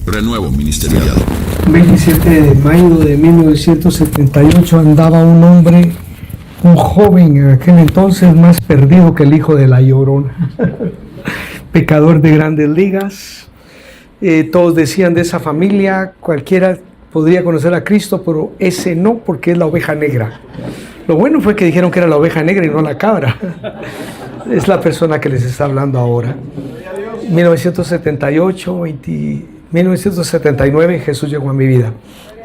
Renuevo Ministerial. 27 de mayo de 1978 andaba un hombre, un joven en aquel entonces, más perdido que el hijo de la Llorona. Pecador de grandes ligas. Todos decían de esa familia, cualquiera podría conocer a Cristo, pero ese no, porque es la oveja negra. Lo bueno fue que dijeron que era la oveja negra y no la cabra. Es la persona que les está hablando ahora. 1979 Jesús llegó a mi vida.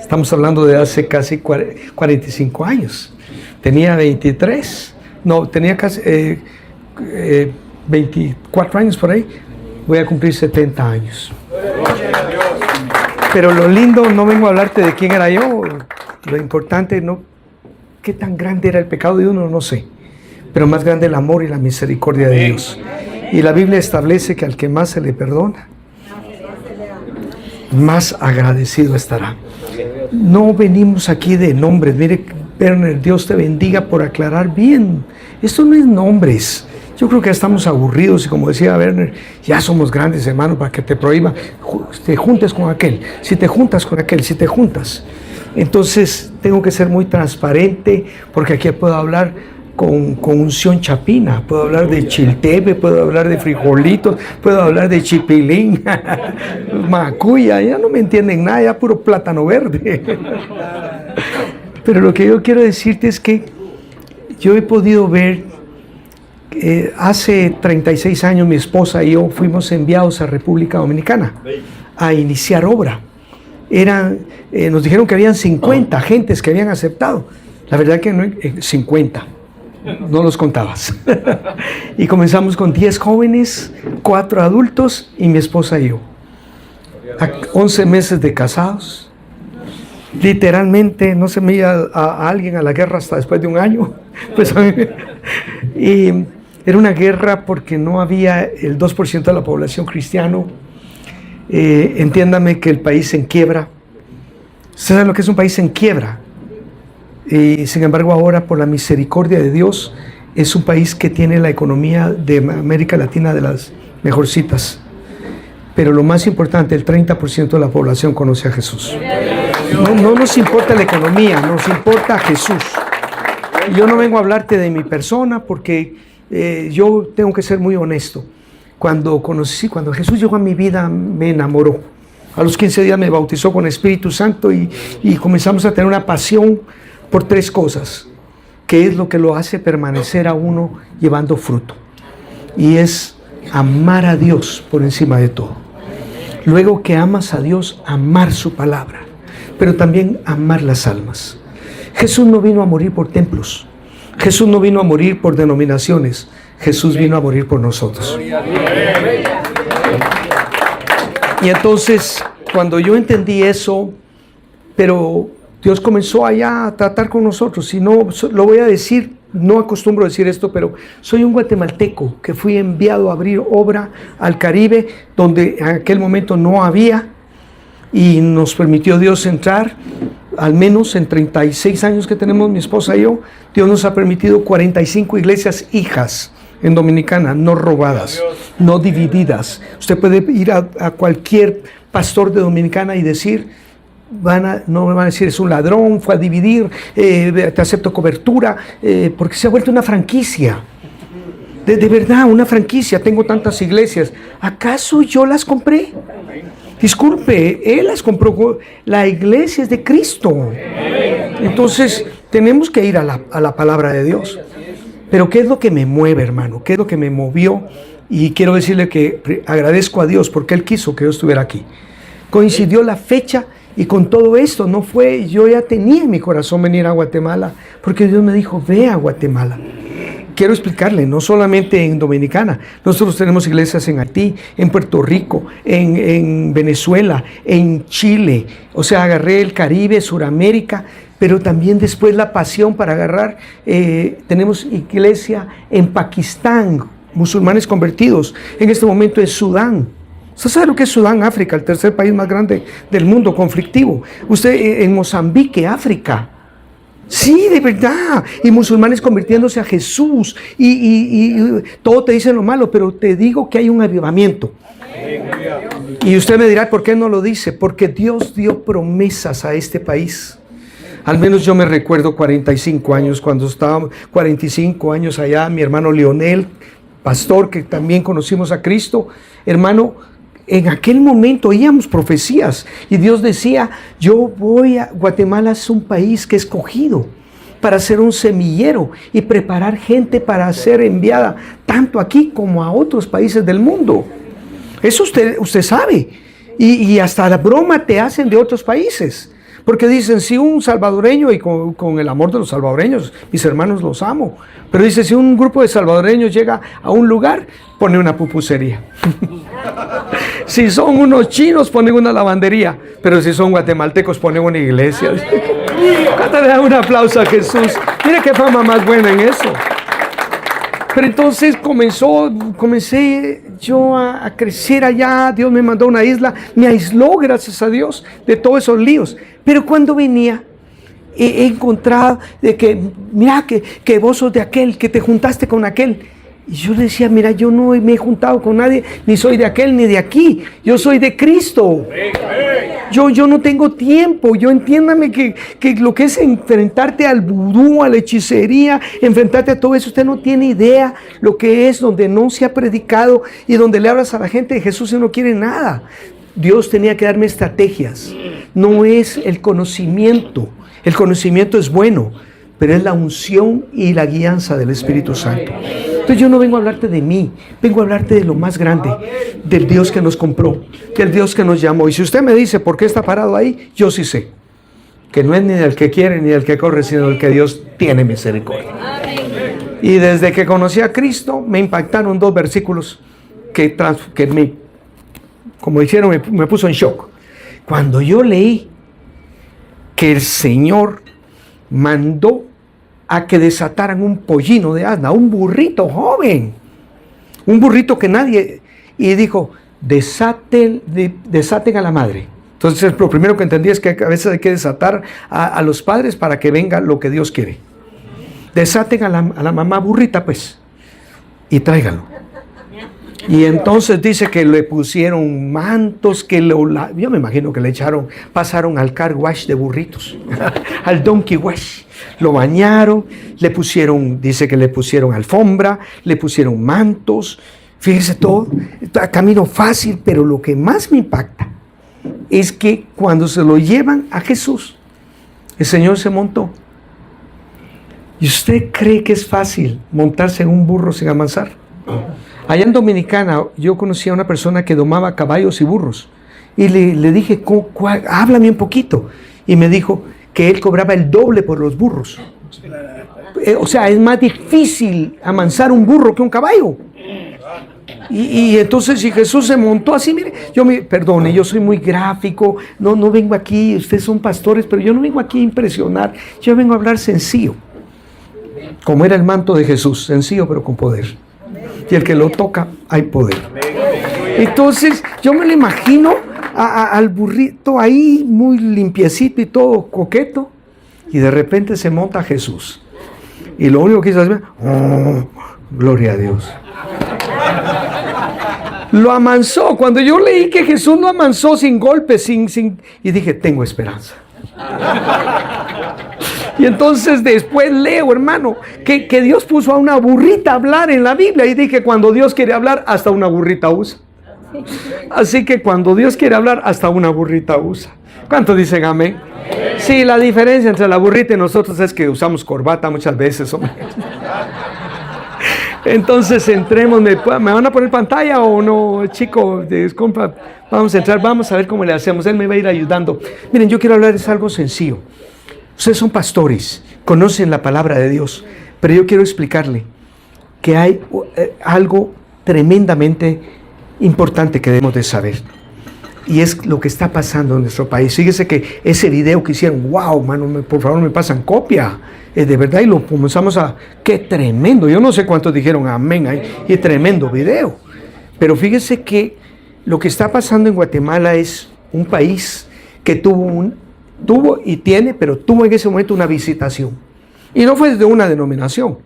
Estamos hablando de hace casi 45 años. Tenía 23, no, tenía casi 24 años por ahí. Voy a cumplir 70 años. Pero lo lindo, no vengo a hablarte de quién era yo. Lo importante, no, qué tan grande era el pecado de uno, no sé. Pero más grande el amor y la misericordia de Dios. Y la Biblia establece que al que más se le perdona, más agradecido estará. No venimos aquí de nombres. Mire, Werner, Dios te bendiga por aclarar bien. Esto no es nombres. Yo creo que ya estamos aburridos y, como decía Werner, ya somos grandes, hermanos, para que te prohíba. Te juntes con aquel, si te juntas con aquel, si te juntas. Entonces tengo que ser muy transparente, porque aquí puedo hablar con unción chapina, puedo hablar de chilteve, puedo hablar de frijolitos, puedo hablar de chipilín, macuya, ya no me entienden nada, ya puro plátano verde. Pero lo que yo quiero decirte es que yo he podido ver, hace 36 años mi esposa y yo fuimos enviados a República Dominicana a iniciar obra. Nos dijeron que habían 50 gentes que habían aceptado. La verdad que no, 50. No los contabas. Y comenzamos con 10 jóvenes, 4 adultos y mi esposa y yo. 11 meses de casados. Literalmente no se me iba a alguien a la guerra hasta después de un año. Pues, y era una guerra porque no había el 2% de la población cristiano. Entiéndame que el país en quiebra. ¿Saben lo que es un país en quiebra? Y sin embargo ahora, por la misericordia de Dios, es un país que tiene la economía de América Latina de las mejorcitas. Pero lo más importante, el 30% de la población conoce a Jesús. No nos importa la economía, nos importa Jesús. Yo no vengo a hablarte de mi persona porque yo tengo que ser muy honesto. Cuando Jesús llegó a mi vida, me enamoró. A los 15 días me bautizó con Espíritu Santo y comenzamos a tener una pasión por 3 cosas, que es lo que lo hace permanecer a uno llevando fruto. Y es amar a Dios por encima de todo. Luego que amas a Dios, amar su palabra, pero también amar las almas. Jesús no vino a morir por templos. Jesús no vino a morir por denominaciones. Jesús vino a morir por nosotros. Y entonces, cuando yo entendí eso, pero Dios comenzó allá a tratar con nosotros. Y no lo voy a decir, no acostumbro a decir esto, pero soy un guatemalteco que fui enviado a abrir obra al Caribe, donde en aquel momento no había, y nos permitió Dios entrar. Al menos en 36 años que tenemos mi esposa y yo, Dios nos ha permitido 45 iglesias hijas en Dominicana, no robadas, no divididas. Usted puede ir a cualquier pastor de Dominicana y decir, no me van a decir es un ladrón, fue a dividir, te acepto cobertura, porque se ha vuelto una franquicia. De verdad, una franquicia. Tengo tantas iglesias. ¿Acaso yo las compré? Disculpe, Él las compró. La iglesia es de Cristo. Entonces, tenemos que ir a la palabra de Dios. Pero ¿qué es lo que me mueve, hermano? ¿Qué es lo que me movió? Y quiero decirle que agradezco a Dios porque Él quiso que yo estuviera aquí. Coincidió la fecha y con todo esto no fue, yo ya tenía en mi corazón venir a Guatemala, porque Dios me dijo, ve a Guatemala. Quiero explicarle, no solamente en Dominicana, nosotros tenemos iglesias en Haití, en Puerto Rico, en Venezuela, en Chile. O sea, agarré el Caribe, Suramérica, pero también después la pasión para agarrar, tenemos iglesia en Pakistán, musulmanes convertidos, en este momento en Sudán. ¿Usted sabe lo que es Sudán, África, el tercer país más grande del mundo, conflictivo? Usted en Mozambique, África. Sí, de verdad. Y musulmanes convirtiéndose a Jesús. Y todo te dicen lo malo, pero te digo que hay un avivamiento. Y usted me dirá, ¿por qué no lo dice? Porque Dios dio promesas a este país. Al menos yo me recuerdo 45 años, cuando estábamos 45 años allá, mi hermano Leonel, pastor, que también conocimos a Cristo, hermano, en aquel momento oíamos profecías y Dios decía, Guatemala es un país que he escogido para ser un semillero y preparar gente para ser enviada tanto aquí como a otros países del mundo. Eso usted sabe. Y hasta la broma te hacen de otros países. Porque dicen, si un salvadoreño, y con el amor de los salvadoreños, mis hermanos los amo, pero dice, si un grupo de salvadoreños llega a un lugar, pone una pupusería. Si son unos chinos, ponen una lavandería, pero si son guatemaltecos, ponen una iglesia. ¿Cuánto le da un aplauso a Jesús? Mira qué fama más buena en eso. Pero entonces comencé yo a crecer allá. Dios me mandó a una isla, me aisló, gracias a Dios, de todos esos líos. Pero cuando venía, he encontrado de que, mira, que vos sos de aquel, que te juntaste con aquel. Y yo le decía, mira, yo no me he juntado con nadie, ni soy de aquel, ni de aquí. Yo soy de Cristo. Yo no tengo tiempo. Entiéndame que lo que es enfrentarte al vudú, a la hechicería, enfrentarte a todo eso, usted no tiene idea lo que es donde no se ha predicado y donde le hablas a la gente de Jesús y no quiere nada. Dios tenía que darme estrategias. No es el conocimiento. El conocimiento es bueno, pero es la unción y la guianza del Espíritu Santo. Entonces yo no vengo a hablarte de mí, vengo a hablarte de lo más grande, del Dios que nos compró, del Dios que nos llamó. Y si usted me dice por qué está parado ahí, yo sí sé, que no es ni del que quiere ni del que corre, sino del que Dios tiene misericordia. Y desde que conocí a Cristo, me impactaron 2 versículos que como dijeron, me puso en shock. Cuando yo leí que el Señor mandó a que desataran un pollino de asna, un burrito joven, un burrito que nadie, y dijo, desaten a la madre. Entonces lo primero que entendí es que a veces hay que desatar a los padres para que venga lo que Dios quiere. Desaten a la mamá burrita, pues, y tráiganlo. Y entonces dice que le pusieron mantos, yo me imagino que pasaron al car wash de burritos, al donkey wash. Lo bañaron, dice que le pusieron alfombra, le pusieron mantos, fíjese todo, camino fácil, pero lo que más me impacta es que cuando se lo llevan a Jesús, el Señor se montó. ¿Y usted cree que es fácil montarse en un burro sin amansar? Allá en Dominicana yo conocí a una persona que domaba caballos y burros y le dije, háblame un poquito, y me dijo que él cobraba el doble por los burros. O sea, es más difícil amansar un burro que un caballo. Y entonces si Jesús se montó así, mire, perdone, yo soy muy gráfico, no vengo aquí, ustedes son pastores, pero yo no vengo aquí a impresionar, yo vengo a hablar sencillo, como era el manto de Jesús, sencillo pero con poder. Y el que lo toca, hay poder. Entonces, yo me lo imagino al burrito ahí, muy limpiecito y todo coqueto, y de repente se monta Jesús. Y lo único que hizo es ver, oh, gloria a Dios. Lo amansó. Cuando yo leí que Jesús lo amansó sin golpes, y dije, tengo esperanza. Y entonces después leo, hermano, que Dios puso a una burrita a hablar en la Biblia, y dije, cuando Dios quiere hablar, hasta una burrita usa. Así que cuando Dios quiere hablar, hasta una burrita usa. ¿Cuántos dicen amén? Sí, la diferencia entre la burrita y nosotros es que usamos corbata muchas veces, hombre. Entonces entremos, ¿me van a poner pantalla o no, chico? Disculpa, vamos a entrar, vamos a ver cómo le hacemos, él me va a ir ayudando. Miren, yo quiero hablarles algo sencillo. Ustedes son pastores, conocen la palabra de Dios, pero yo quiero explicarle que hay algo tremendamente importante que debemos de saber, y es lo que está pasando en nuestro país. Fíjese que ese video que hicieron, wow, mano, por favor me pasan copia, de verdad, y lo comenzamos qué tremendo, yo no sé cuántos dijeron amén, y tremendo video. Pero fíjese que lo que está pasando en Guatemala es un país que tuvo y tiene, pero tuvo en ese momento una visitación, y no fue de una denominación,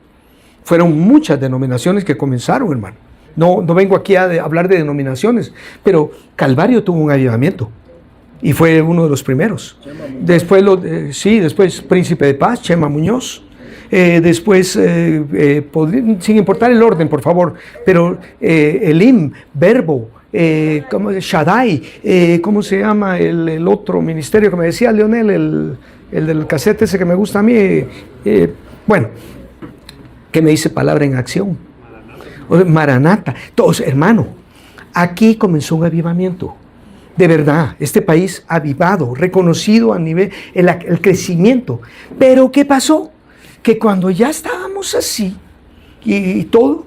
fueron muchas denominaciones que comenzaron, hermano. No vengo aquí a hablar de denominaciones, pero Calvario tuvo un avivamiento y fue uno de los primeros. Después, después Príncipe de Paz, Chema Muñoz. Después, sin importar el orden, por favor, pero Elim, Verbo, Shaddai, ¿cómo se llama el otro ministerio que me decía Leonel, el del casete ese que me gusta a mí? Bueno, que me dice palabra en acción. Maranata. Todos, hermano, aquí comenzó un avivamiento. De verdad, este país avivado, reconocido a nivel, el crecimiento. Pero ¿qué pasó? Que cuando ya estábamos así y todo,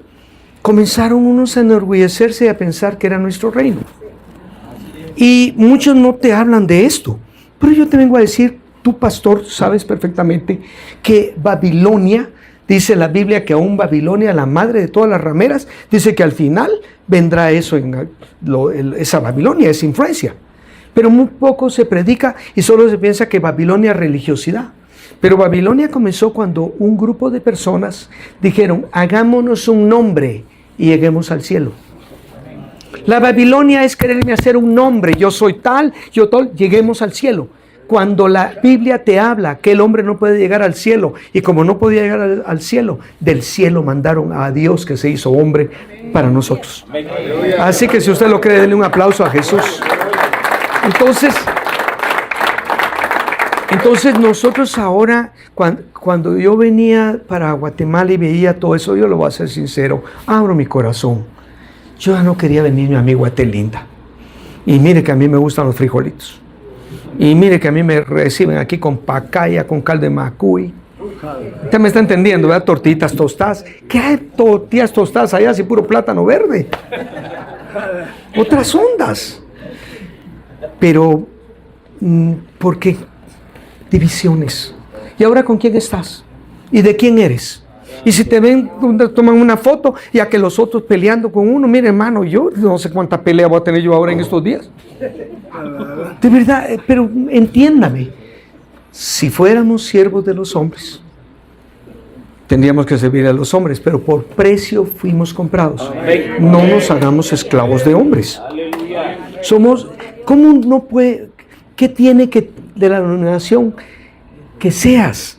comenzaron unos a enorgullecerse y a pensar que era nuestro reino. Y muchos no te hablan de esto, pero yo te vengo a decir, tú pastor sabes perfectamente que Babilonia, dice la Biblia que aún Babilonia, la madre de todas las rameras, dice que al final vendrá eso, esa Babilonia, esa influencia. Pero muy poco se predica y solo se piensa que Babilonia es religiosidad. Pero Babilonia comenzó cuando un grupo de personas dijeron, hagámonos un nombre y lleguemos al cielo. La Babilonia es quererme hacer un nombre, yo soy tal, lleguemos al cielo. Cuando la Biblia te habla que el hombre no puede llegar al cielo, y como no podía llegar al cielo, del cielo mandaron a Dios que se hizo hombre para nosotros. Así que si usted lo cree, denle un aplauso a Jesús. Entonces nosotros ahora, cuando yo venía para Guatemala y veía todo eso, yo lo voy a ser sincero, abro mi corazón. Yo ya no quería venirme a mi Guatelinda. Y mire que a mí me gustan los frijolitos. Y mire que a mí me reciben aquí con pacaya, con caldo de macuy. Usted me está entendiendo, ¿verdad? Tortillitas tostadas. ¿Qué hay tortillas tostadas allá si puro plátano verde? Otras ondas. Pero, ¿por qué? Divisiones. ¿Y ahora con quién estás? ¿Y de quién eres? Y si te ven, toman una foto y a que los otros peleando con uno, mire hermano, yo no sé cuánta pelea voy a tener yo ahora en estos días. De verdad, pero entiéndame, si fuéramos siervos de los hombres, tendríamos que servir a los hombres, pero por precio fuimos comprados. No nos hagamos esclavos de hombres. ¿Cómo no puede, qué tiene que de la denominación que seas?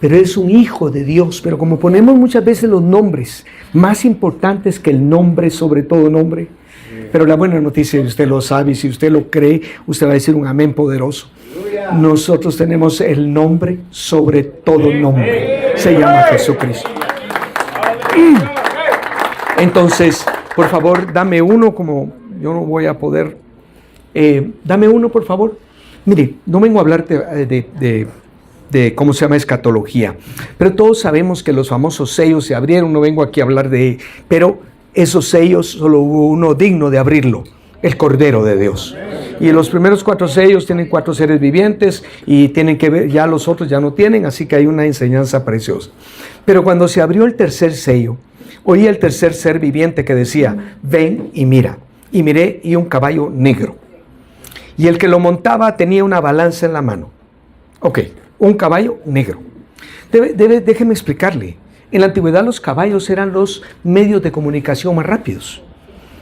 Pero eres un hijo de Dios. Pero como ponemos muchas veces los nombres más importantes que el nombre sobre todo nombre, pero la buena noticia, y usted lo sabe, y si usted lo cree, usted va a decir un amén poderoso. Nosotros tenemos el nombre sobre todo nombre. Se llama Jesucristo. Entonces, por favor, dame uno, como yo no voy a poder. Dame uno, por favor. Mire, no vengo a hablarte de cómo se llama escatología, pero todos sabemos que los famosos sellos se abrieron, no vengo aquí a hablar pero esos sellos solo hubo uno digno de abrirlo, el Cordero de Dios. Y los primeros 4 sellos tienen 4 seres vivientes y tienen que ver, ya los otros ya no tienen, así que hay una enseñanza preciosa. Pero cuando se abrió el tercer sello, oí el tercer ser viviente que decía, ven y mira. Y miré y un caballo negro. Y el que lo montaba tenía una balanza en la mano. Ok, un caballo negro. Déjeme explicarle. En la antigüedad los caballos eran los medios de comunicación más rápidos.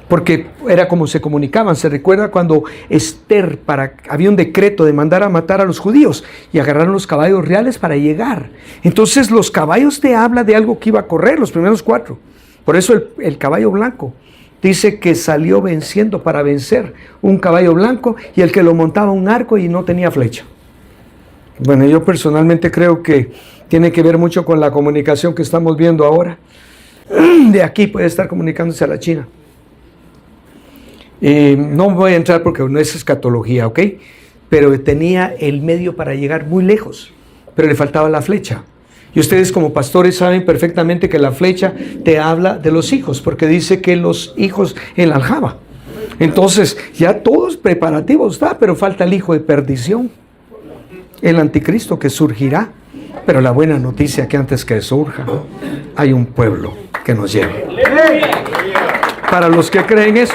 Porque era como se comunicaban. Se recuerda cuando Esther, había un decreto de mandar a matar a los judíos y agarraron los caballos reales para llegar. Entonces los caballos te habla de algo que iba a correr, los primeros 4. Por eso el caballo blanco dice que salió venciendo para vencer, un caballo blanco y el que lo montaba un arco y no tenía flecha. Bueno, yo personalmente creo que tiene que ver mucho con la comunicación que estamos viendo ahora. De aquí puede estar comunicándose a la China. No voy a entrar porque no es escatología, ¿ok? Pero tenía el medio para llegar muy lejos, pero le faltaba la flecha. Y ustedes como pastores saben perfectamente que la flecha te habla de los hijos, porque dice que los hijos en la aljaba. Entonces, ya todos preparativos está, pero falta el hijo de perdición, el anticristo que surgirá. Pero la buena noticia que antes que surja, hay un pueblo que nos lleva. Para los que creen eso.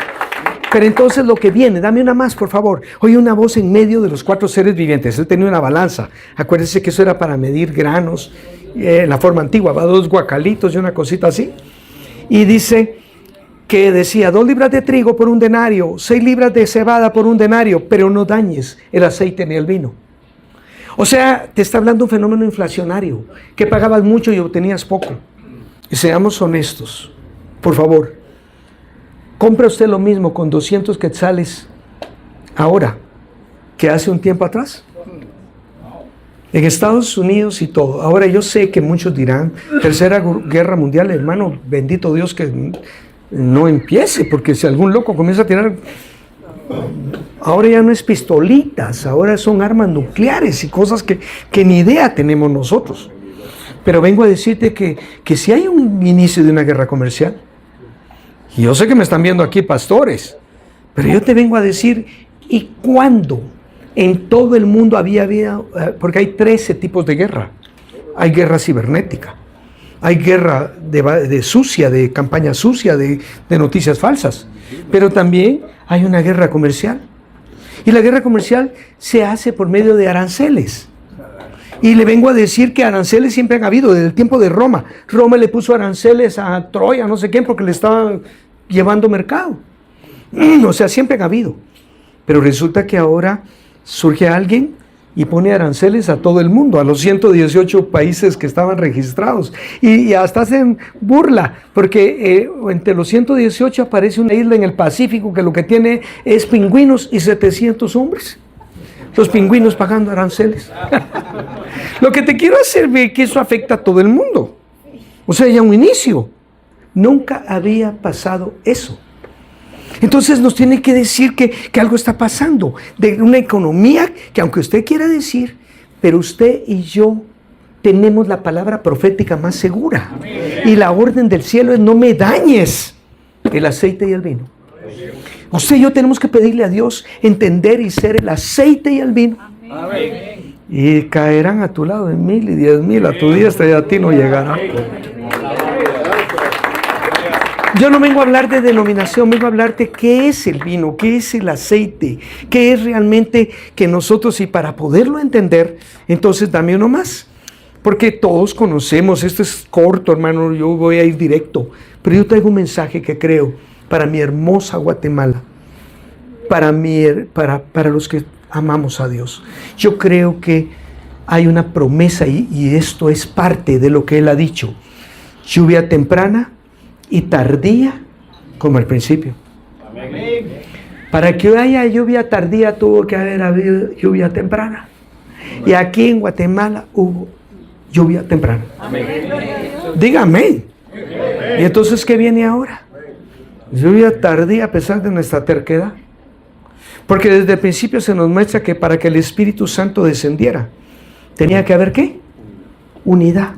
Pero entonces lo que viene, dame una más, por favor. Oye una voz en medio de los 4 seres vivientes. Él tenía una balanza. Acuérdense que eso era para medir granos. En la forma antigua, va 2 guacalitos y una cosita así. Y dice que decía 2 libras de trigo por 1 denario, 6 libras de cebada por 1 denario, pero no dañes el aceite ni el vino. O sea, te está hablando un fenómeno inflacionario, que pagabas mucho y obtenías poco. Y seamos honestos, por favor, compra usted lo mismo con 200 quetzales ahora que hace un tiempo atrás. En Estados Unidos y todo. Ahora yo sé que muchos dirán, Tercera Guerra Mundial, hermano, bendito Dios que no empiece, porque si algún loco comienza a tirar... Ahora ya no es pistolitas, ahora son armas nucleares y cosas que ni idea tenemos nosotros. Pero vengo a decirte que si hay un inicio de una guerra comercial, y yo sé que me están viendo aquí pastores, pero yo te vengo a decir, ¿y cuándo en todo el mundo había habido? Porque hay 13 tipos de guerra. Hay guerra cibernética, hay guerra de sucia, de campaña sucia, de noticias falsas, pero también hay una guerra comercial. Y la guerra comercial se hace por medio de aranceles. Y le vengo a decir que aranceles siempre han habido, desde el tiempo de Roma. Roma le puso aranceles a Troya, no sé quién, porque le estaba llevando mercado. O sea, siempre han habido. Pero resulta que ahora surge alguien y pone aranceles a todo el mundo, a los 118 países que estaban registrados. Y hasta hacen burla, porque entre los 118 aparece una isla en el Pacífico que lo que tiene es pingüinos y 700 hombres. Los pingüinos pagando aranceles. Lo que te quiero hacer ver que eso afecta a todo el mundo. O sea, ya un inicio. Nunca había pasado eso. Entonces nos tiene que decir que algo está pasando, de una economía que aunque usted quiera decir, pero usted y yo tenemos la palabra profética más segura. Y la orden del cielo es: no me dañes el aceite y el vino. Usted y yo tenemos que pedirle a Dios entender y ser el aceite y el vino. Y caerán a tu lado 1000 y 10,000 a tu diestra y a ti no llegará. Yo no vengo a hablar de denominación, vengo a hablar de qué es el vino, qué es el aceite, qué es realmente que nosotros, y para poderlo entender, entonces dame uno más. Porque todos conocemos, esto es corto, hermano, yo voy a ir directo, pero yo traigo un mensaje que creo para mi hermosa Guatemala, para los que amamos a Dios. Yo creo que hay una promesa y esto es parte de lo que Él ha dicho. Lluvia temprana y tardía como al principio. Amén. Para que haya lluvia tardía tuvo que haber habido lluvia temprana. Y aquí en Guatemala hubo lluvia temprana. Amén. Dígame. ¿Y entonces qué viene ahora? Lluvia tardía a pesar de nuestra terquedad. Porque desde el principio se nos muestra que para que el Espíritu Santo descendiera, tenía que haber ¿qué? Unidad.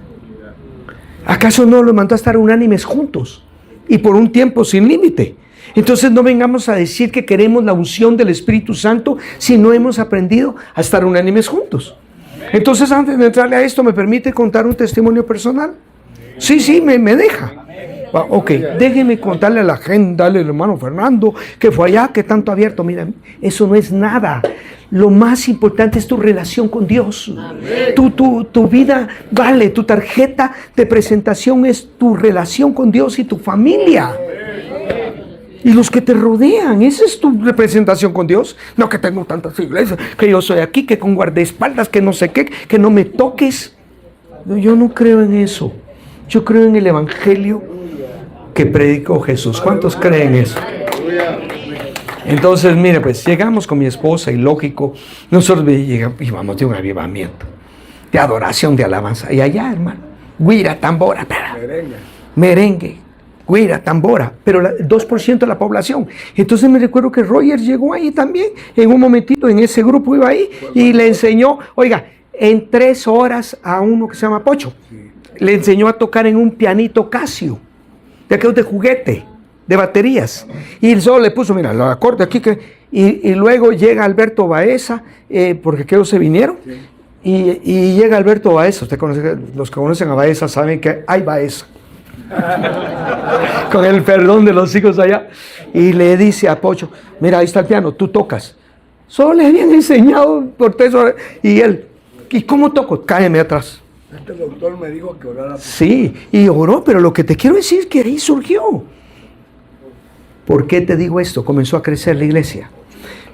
¿Acaso no los mandó a estar unánimes juntos y por un tiempo sin límite? Entonces no vengamos a decir que queremos la unción del Espíritu Santo si no hemos aprendido a estar unánimes juntos. Entonces, antes de entrarle a esto, ¿me permite contar un testimonio personal? Sí, me deja. Ok, déjeme contarle a la gente, dale al hermano Fernando, que fue allá, que tanto abierto. Mira, eso no es nada. Lo más importante es tu relación con Dios. Tu vida vale, tu tarjeta de presentación es tu relación con Dios y tu familia. Y los que te rodean, esa es tu representación con Dios. No que tengo tantas iglesias, que yo soy aquí, que con guardaespaldas, que no sé qué, que no me toques. Yo no creo en eso. Yo creo en el Evangelio que predicó Jesús. ¿Cuántos creen eso? Entonces, mire, pues llegamos con mi esposa y lógico, nosotros íbamos de un avivamiento, de adoración, de alabanza. Y allá, hermano, guira, tambora, merengue, guira, tambora, pero el 2% de la población. Entonces me recuerdo que Roger llegó ahí también, en un momentito, en ese grupo iba ahí, y le enseñó, oiga, en 3 horas a uno que se llama Pocho, le enseñó a tocar en un pianito Casio, de aquellos de juguete, de baterías, y él solo le puso, mira, el acorde aquí, y luego llega Alberto Baeza, porque aquellos se vinieron, y llega Alberto Baeza. Usted conoce, los que conocen a Baeza saben que hay Baeza, con el perdón de los hijos allá, y le dice a Pocho, mira, ahí está el piano, tú tocas. Solo le habían enseñado por 3 horas, y él, ¿y cómo toco? Cállame atrás. Este doctor me dijo que orara. Sí, y oró, pero lo que te quiero decir es que ahí surgió. ¿Por qué te digo esto? Comenzó a crecer la iglesia.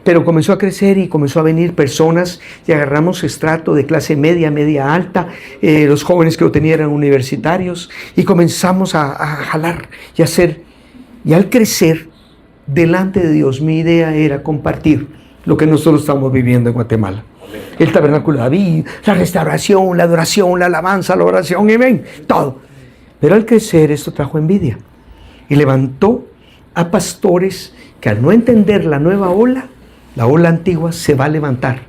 Pero comenzó a crecer y comenzó a venir personas y agarramos estrato de clase media, media alta. Los jóvenes que lo tenían eran universitarios y comenzamos a jalar y a hacer. Y al crecer delante de Dios, mi idea era compartir lo que nosotros estamos viviendo en Guatemala. El tabernáculo de David, la restauración, la adoración, la alabanza, la oración, y ven, todo. Pero al crecer esto trajo envidia y levantó a pastores que al no entender la nueva ola, la ola antigua se va a levantar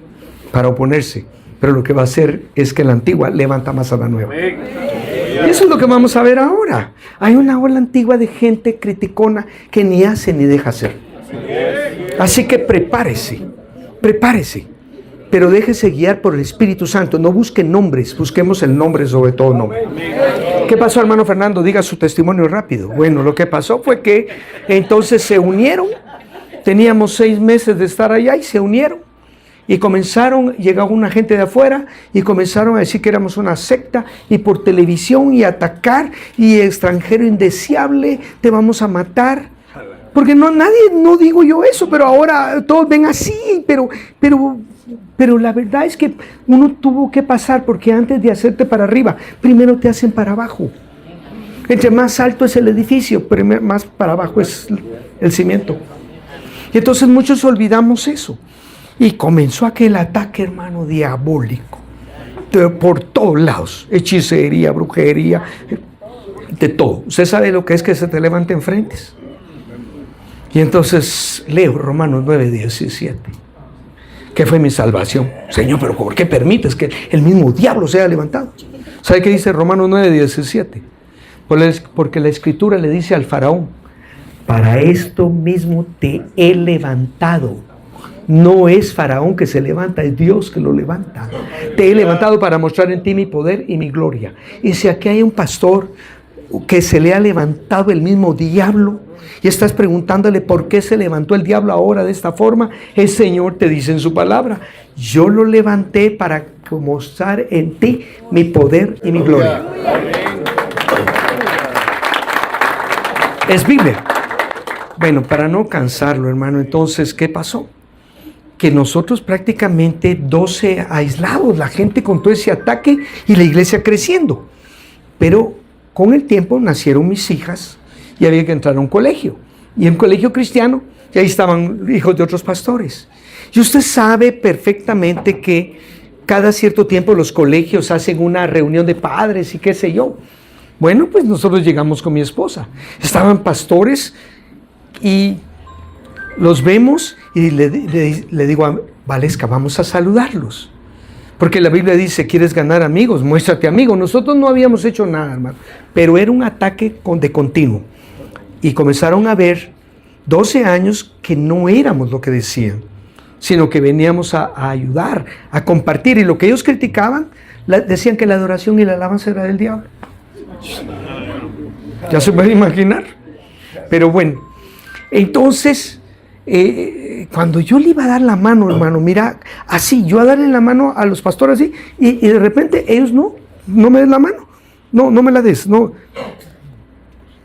para oponerse, pero lo que va a hacer es que la antigua levanta más a la nueva. Y eso es lo que vamos a ver ahora. Hay una ola antigua de gente criticona que ni hace ni deja hacer. Así que prepárese, pero déjese guiar por el Espíritu Santo. No busque nombres, busquemos el nombre sobre todo nombre. ¿Qué pasó, hermano Fernando? Diga su testimonio rápido. Bueno, lo que pasó fue que entonces se unieron. Teníamos 6 meses de estar allá y se unieron y comenzaron, llegó una gente de afuera y comenzaron a decir que éramos una secta y por televisión y atacar y extranjero indeseable, te vamos a matar. Porque no digo yo eso, pero ahora todos ven así, pero la verdad es que uno tuvo que pasar porque antes de hacerte para arriba, primero te hacen para abajo. Entre más alto es el edificio, pero más para abajo es el cimiento. Y entonces muchos olvidamos eso. Y comenzó aquel ataque, hermano, diabólico. Por todos lados. Hechicería, brujería, de todo. Usted sabe lo que es que se te levanten frentes. Y entonces leo Romanos 9:17. ¿Qué fue mi salvación? Señor, pero ¿por qué permites que el mismo diablo sea levantado? ¿Sabe qué dice Romanos 9:17? Porque la Escritura le dice al faraón: para esto mismo te he levantado. No es Faraón que se levanta, es Dios que lo levanta. Te he levantado para mostrar en ti mi poder y mi gloria. Y si aquí hay un pastor que se le ha levantado el mismo diablo y estás preguntándole por qué se levantó el diablo ahora de esta forma, el Señor te dice en su palabra: yo lo levanté para mostrar en ti mi poder y mi gloria. Es Biblia. Bueno, para no cansarlo, hermano, entonces, ¿qué pasó? Que nosotros prácticamente 12 aislados, la gente con todo ese ataque y la iglesia creciendo. Pero con el tiempo nacieron mis hijas y había que entrar a un colegio. Y en un colegio cristiano, y ahí estaban hijos de otros pastores. Y usted sabe perfectamente que cada cierto tiempo los colegios hacen una reunión de padres y qué sé yo. Bueno, pues nosotros llegamos con mi esposa. Estaban pastores y los vemos y le digo a Valesca: vamos a saludarlos. Porque la Biblia dice: ¿quieres ganar amigos? Muéstrate amigo. Nosotros no habíamos hecho nada, hermano, pero era un ataque de continuo. Y comenzaron a ver 12 años que no éramos lo que decían, sino que veníamos a ayudar, a compartir. Y lo que ellos criticaban, decían que la adoración y la alabanza era del diablo. Ya se puede imaginar. Pero bueno, entonces, cuando yo le iba a dar la mano, hermano, mira, así, yo a darle la mano a los pastores así, y de repente ellos no me den la mano, no me la des, no.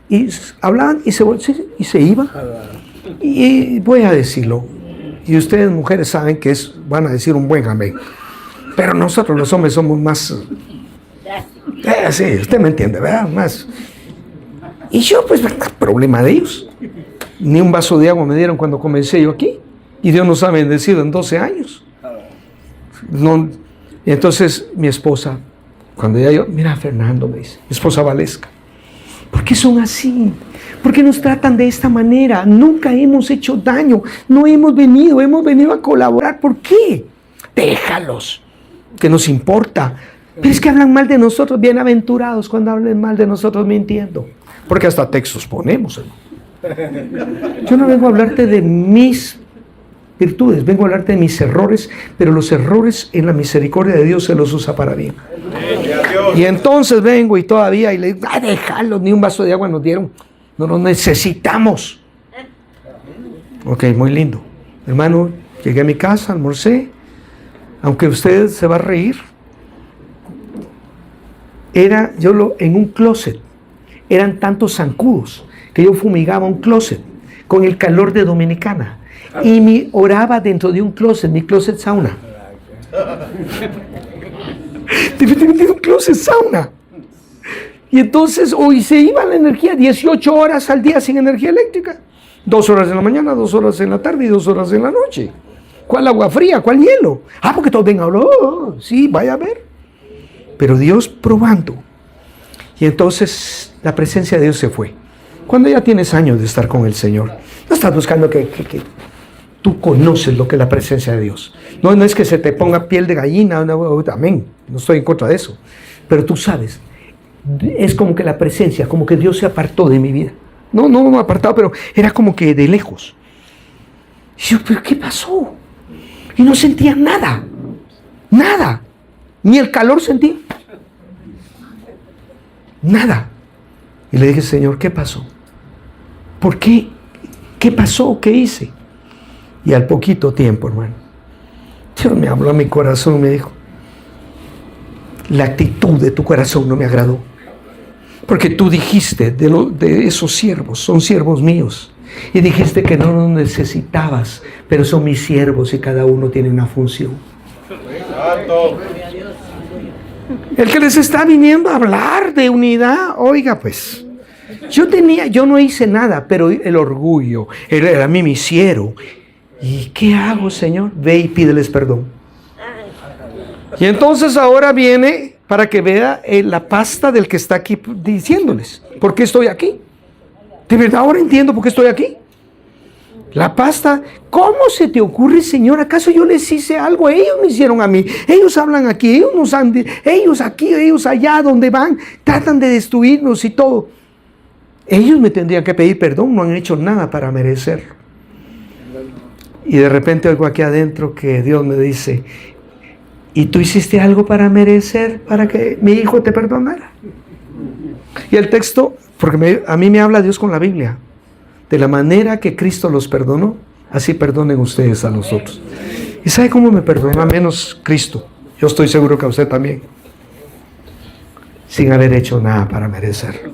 Y hablaban y se iban. Y voy a decirlo, y ustedes mujeres saben que van a decir un buen amén, pero nosotros los hombres somos más, sí, usted me entiende, ¿verdad? Más. Y yo, pues, problema de ellos. Ni un vaso de agua me dieron cuando comencé yo aquí. Y Dios nos ha bendecido en 12 años. No, y entonces mi esposa, cuando ya yo, mira, Fernando, me dice, mi esposa Valesca, ¿por qué son así? ¿Por qué nos tratan de esta manera? Nunca hemos hecho daño. No hemos venido a colaborar. ¿Por qué? Déjalos. ¿Qué nos importa? Pero es que hablan mal de nosotros. Bienaventurados cuando hablen mal de nosotros mintiendo. Porque hasta textos ponemos, hermano. Yo no vengo a hablarte de mis virtudes, vengo a hablarte de mis errores, pero los errores en la misericordia de Dios se los usa para bien. Y entonces vengo y todavía y le digo, déjalo, ni un vaso de agua nos dieron, no nos necesitamos. Ok, muy lindo. Hermano, llegué a mi casa, almorcé, aunque usted se va a reír, en un closet, eran tantos zancudos que yo fumigaba un closet con el calor de Dominicana. Y oraba dentro de un closet, mi closet sauna. De un closet sauna. Y entonces hoy se iba la energía, 18 horas al día sin energía eléctrica. 2 horas en la mañana, 2 horas en la tarde y 2 horas en la noche. ¿Cuál agua fría? ¿Cuál hielo? Porque todos ven a hablar. Sí, vaya a ver. Pero Dios probando. Y entonces la presencia de Dios se fue. Cuando ya tienes años de estar con el Señor, no estás buscando que tú conoces lo que es la presencia de Dios. No es que se te ponga piel de gallina, amén. No estoy en contra de eso. Pero tú sabes, es como que la presencia, como que Dios se apartó de mi vida. No apartado, pero era como que de lejos. Y yo, ¿pero qué pasó? Y no sentía nada. Nada. Ni el calor sentí. Nada. Y le dije, Señor, ¿qué pasó? ¿Por qué? ¿Qué pasó? ¿Qué hice? Y al poquito tiempo, hermano, Dios me habló a mi corazón y me dijo, la actitud de tu corazón no me agradó. Porque tú dijiste de esos siervos, son siervos míos. Y dijiste que no los necesitabas, pero son mis siervos y cada uno tiene una función. El que les está viniendo a hablar de unidad, oiga pues, yo no hice nada, pero el orgullo, era a mí me hicieron. ¿Y qué hago, Señor? Ve y pídeles perdón. Y entonces ahora viene para que vea la pasta del que está aquí diciéndoles, ¿por qué estoy aquí? De verdad ahora entiendo por qué estoy aquí. La pasta, ¿cómo se te ocurre, Señor? ¿Acaso yo les hice algo? Ellos me hicieron a mí. Ellos hablan aquí, ellos aquí, ellos allá, donde van, tratan de destruirnos y todo. Ellos me tendrían que pedir perdón, no han hecho nada para merecerlo. Y de repente oigo aquí adentro que Dios me dice, ¿y tú hiciste algo para merecer, para que mi hijo te perdonara? Y el texto, porque a mí me habla Dios con la Biblia, de la manera que Cristo los perdonó, así perdonen ustedes a nosotros. ¿Y sabe cómo me perdonó? Menos Cristo. Yo estoy seguro que a usted también. Sin haber hecho nada para merecerlo.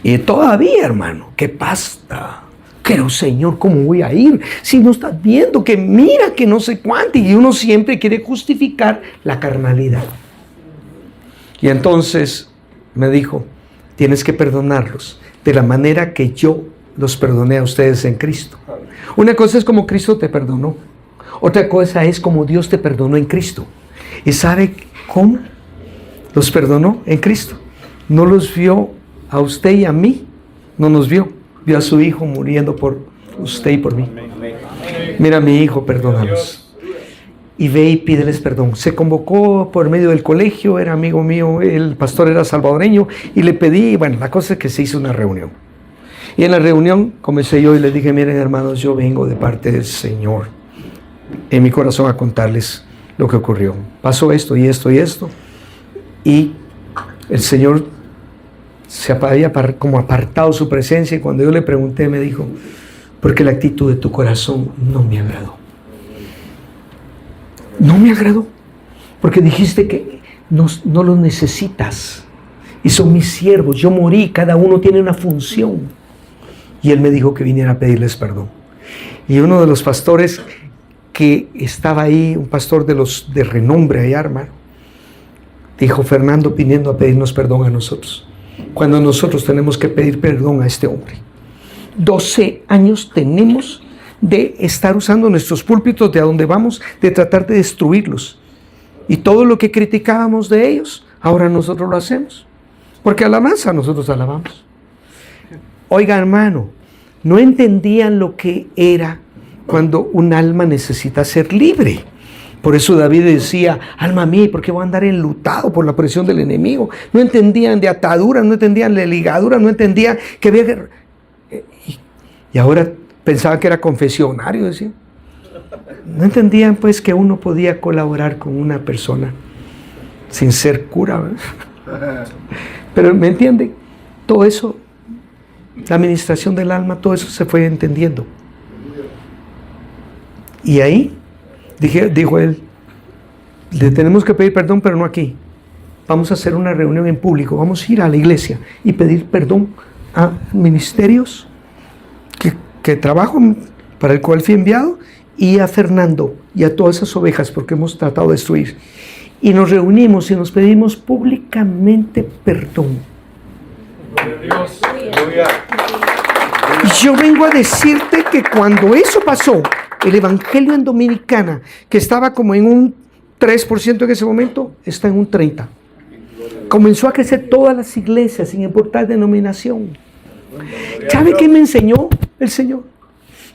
Y todavía, hermano, qué pasta. Pero Señor, ¿cómo voy a ir? Si no estás viendo que mira que no sé cuánto. Y uno siempre quiere justificar la carnalidad. Y entonces me dijo, tienes que perdonarlos de la manera que yo los perdoné a ustedes en Cristo. Una cosa es como Cristo te perdonó. Otra cosa es como Dios te perdonó en Cristo. ¿Y sabe cómo los perdonó en Cristo? No los vio a usted y a mí. No nos vio. Vio a su hijo muriendo por usted y por mí. Mira, mi hijo, perdónalos. Y ve y pídeles perdón. Se convocó por medio del colegio, era amigo mío, el pastor era salvadoreño, y le pedí, bueno, la cosa es que se hizo una reunión. Y en la reunión comencé yo y les dije, miren hermanos, yo vengo de parte del Señor en mi corazón a contarles lo que ocurrió. Pasó esto y esto y esto. Y el Señor se había como apartado su presencia, y cuando yo le pregunté me dijo, porque la actitud de tu corazón no me agradó. No me agradó, porque dijiste que no los necesitas y son mis siervos, yo morí, cada uno tiene una función. Y él me dijo que viniera a pedirles perdón. Y uno de los pastores que estaba ahí, un pastor de renombre allá, hermano, dijo, Fernando viniendo a pedirnos perdón a nosotros, cuando nosotros tenemos que pedir perdón a este hombre. 12 años tenemos de estar usando nuestros púlpitos de a donde vamos, de tratar de destruirlos. Y todo lo que criticábamos de ellos, ahora nosotros lo hacemos. Porque alabanza nosotros alabamos. Oiga, hermano, no entendían lo que era cuando un alma necesita ser libre. Por eso David decía, alma mía, ¿por qué voy a andar enlutado por la presión del enemigo? No entendían de ataduras, no entendían de ligaduras, no entendían que había que... Y ahora pensaban que era confesionario, decía. No entendían pues que uno podía colaborar con una persona sin ser cura, ¿verdad? Pero ¿me entienden? Todo eso, la administración del alma, todo eso se fue entendiendo. Y ahí dijo él, le tenemos que pedir perdón, pero no aquí. Vamos a hacer una reunión en público, vamos a ir a la iglesia y pedir perdón a ministerios que trabajo, para el cual fui enviado, y a Fernando y a todas esas ovejas, porque hemos tratado de destruir. Y nos reunimos y nos pedimos públicamente perdón. Y yo vengo a decirte que cuando eso pasó, el evangelio en Dominicana, que estaba como en un 3% en ese momento, está en un 30%. Comenzó a crecer todas las iglesias, sin importar denominación. ¿Sabe qué me enseñó el Señor?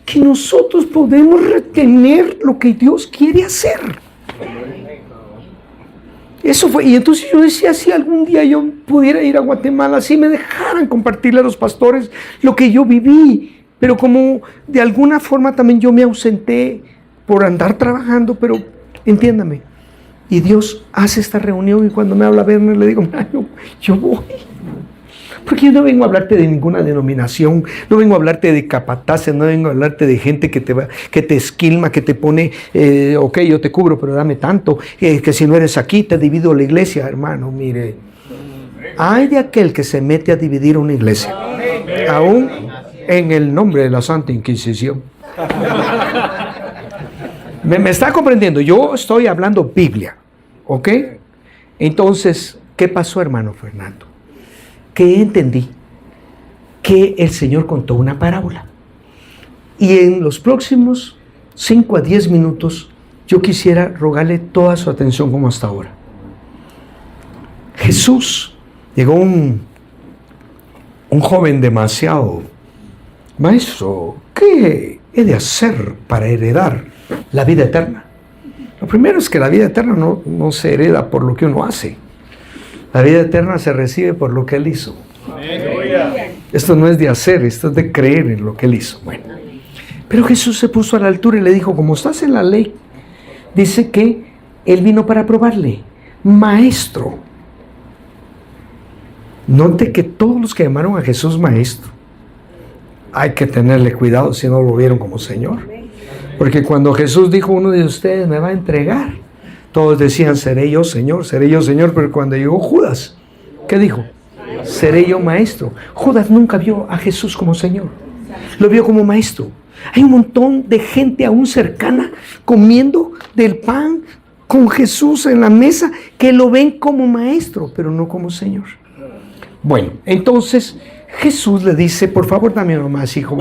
Que nosotros podemos retener lo que Dios quiere hacer. Eso fue, y entonces yo decía, si algún día yo pudiera ir a Guatemala, si me dejaran compartirle a los pastores lo que yo viví, pero como de alguna forma también yo me ausenté por andar trabajando, pero entiéndame, y Dios hace esta reunión y cuando me habla Werner le digo, yo voy. Porque yo no vengo a hablarte de ninguna denominación, no vengo a hablarte de capataces, no vengo a hablarte de gente que te esquilma, que te pone, ok, yo te cubro, pero dame tanto, que si no eres aquí te divido la iglesia, hermano, mire. Hay de aquel que se mete a dividir una iglesia, aún en el nombre de la Santa Inquisición. ¿Me está comprendiendo? Yo estoy hablando Biblia, ¿ok? Entonces, ¿qué pasó, hermano Fernando? Que entendí que el Señor contó una parábola. Y en los próximos 5 a 10 minutos, yo quisiera rogarle toda su atención como hasta ahora. Jesús, llegó un joven demasiado, maestro, ¿qué he de hacer para heredar la vida eterna? Lo primero es que la vida eterna no se hereda por lo que uno hace. La vida eterna se recibe por lo que Él hizo. Esto no es de hacer, esto es de creer en lo que Él hizo. Bueno, pero Jesús se puso a la altura y le dijo, como estás en la ley, dice que Él vino para probarle. Maestro. Note que todos los que llamaron a Jesús maestro, hay que tenerle cuidado si no lo vieron como Señor. Porque cuando Jesús dijo, uno de ustedes me va a entregar, todos decían, seré yo Señor, pero cuando llegó Judas, ¿qué dijo? Seré yo maestro. Judas nunca vio a Jesús como Señor, lo vio como maestro. Hay un montón de gente aún cercana comiendo del pan con Jesús en la mesa que lo ven como maestro, pero no como Señor. Bueno, entonces Jesús le dice, por favor dame uno más, hijo.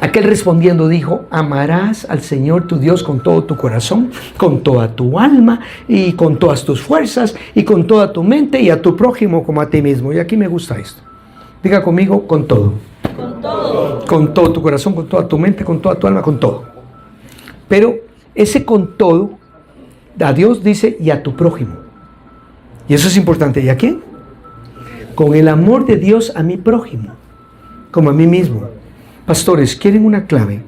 Aquel respondiendo dijo, amarás al Señor tu Dios con todo tu corazón, con toda tu alma y con todas tus fuerzas y con toda tu mente y a tu prójimo como a ti mismo. Y aquí me gusta esto. Diga conmigo, con todo. Con todo. Con todo tu corazón, con toda tu mente, con toda tu alma, con todo. Pero ese con todo, a Dios dice, y a tu prójimo. Y eso es importante. ¿Y a quién? Con el amor de Dios a mi prójimo, como a mí mismo. Pastores, ¿quieren una clave?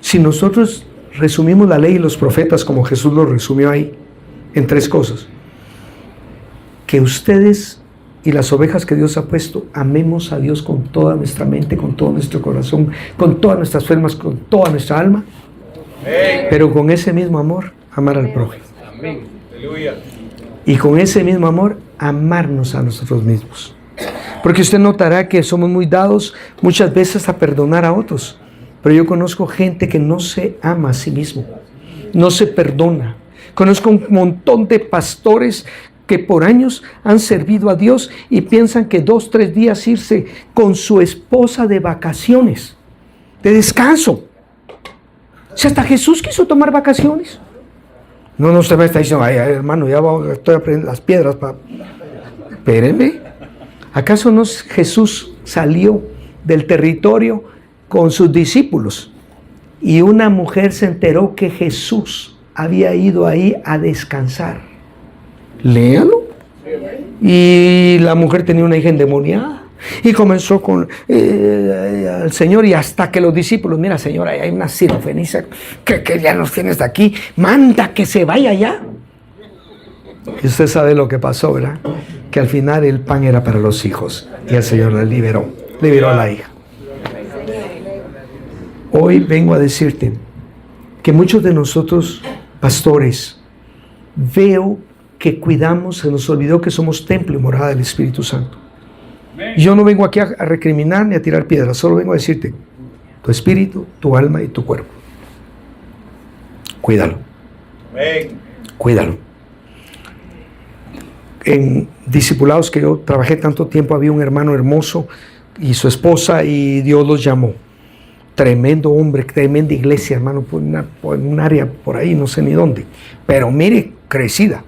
Si nosotros resumimos la ley y los profetas como Jesús lo resumió ahí, en 3 cosas. Que ustedes y las ovejas que Dios ha puesto, amemos a Dios con toda nuestra mente, con todo nuestro corazón, con todas nuestras formas, con toda nuestra alma. Pero con ese mismo amor, amar al prójimo. Y con ese mismo amor, amarnos a nosotros mismos. Porque usted notará que somos muy dados muchas veces a perdonar a otros. Pero yo conozco gente que no se ama a sí mismo, no se perdona. Conozco un montón de pastores que por años han servido a Dios y piensan que 2, 3 días irse con su esposa de vacaciones, de descanso. Si hasta Jesús quiso tomar vacaciones. No, usted me está diciendo, ay, hermano, ya estoy aprendiendo las piedras para... Espérenme. ¿Acaso no Jesús salió del territorio con sus discípulos y una mujer se enteró que Jesús había ido ahí a descansar? Léalo. Y la mujer tenía una hija endemoniada y comenzó con al Señor, y hasta que los discípulos, mira Señor, hay una sirofenicia que ya nos tienes de aquí, manda que se vaya ya. Y usted sabe lo que pasó, ¿verdad? Que al final el pan era para los hijos y el Señor le liberó a la hija. Hoy vengo a decirte que muchos de nosotros, pastores, veo que cuidamos, se nos olvidó que somos templo y morada del Espíritu Santo. Yo no vengo aquí a recriminar ni a tirar piedras, solo vengo a decirte, tu espíritu, tu alma y tu cuerpo. Cuídalo. Cuídalo. En discipulados que yo trabajé tanto tiempo, había un hermano hermoso y su esposa, y Dios los llamó. Tremendo hombre, tremenda iglesia, hermano, por un área por ahí, no sé ni dónde. Pero mire, crecida.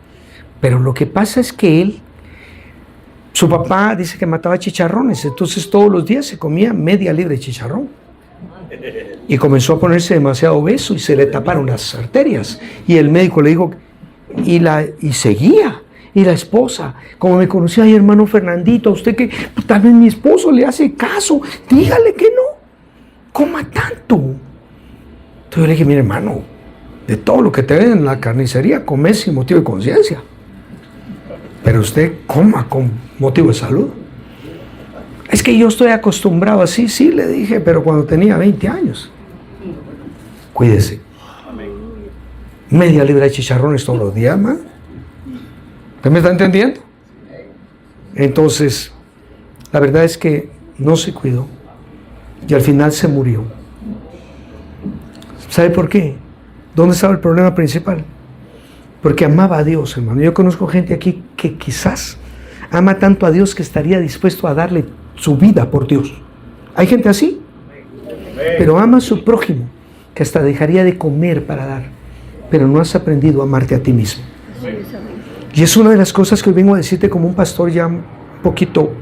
Pero lo que pasa es que su papá dice que mataba chicharrones, entonces todos los días se comía media libra de chicharrón. Y comenzó a ponerse demasiado obeso y se le taparon las arterias. Y el médico le dijo, y seguía. Y la esposa, como me conocía, ay, hermano Fernandito, a usted que tal vez mi esposo le hace caso, dígale que no coma tanto. Entonces yo le dije, mire hermano, de todo lo que te ven en la carnicería, comes sin motivo de conciencia. Pero usted coma con motivo de salud. Es que yo estoy acostumbrado así, sí, le dije, pero cuando tenía 20 años. Cuídese. Media libra de chicharrones todos los días, man. ¿Usted me está entendiendo? Entonces, la verdad es que no se cuidó y al final se murió. ¿Sabe por qué? ¿Dónde estaba el problema principal? Porque amaba a Dios, hermano. Yo conozco gente aquí que quizás ama tanto a Dios que estaría dispuesto a darle su vida por Dios. Hay gente así, pero ama a su prójimo, que hasta dejaría de comer para dar, pero no has aprendido a amarte a ti mismo. Y es una de las cosas que hoy vengo a decirte como un pastor ya un poquito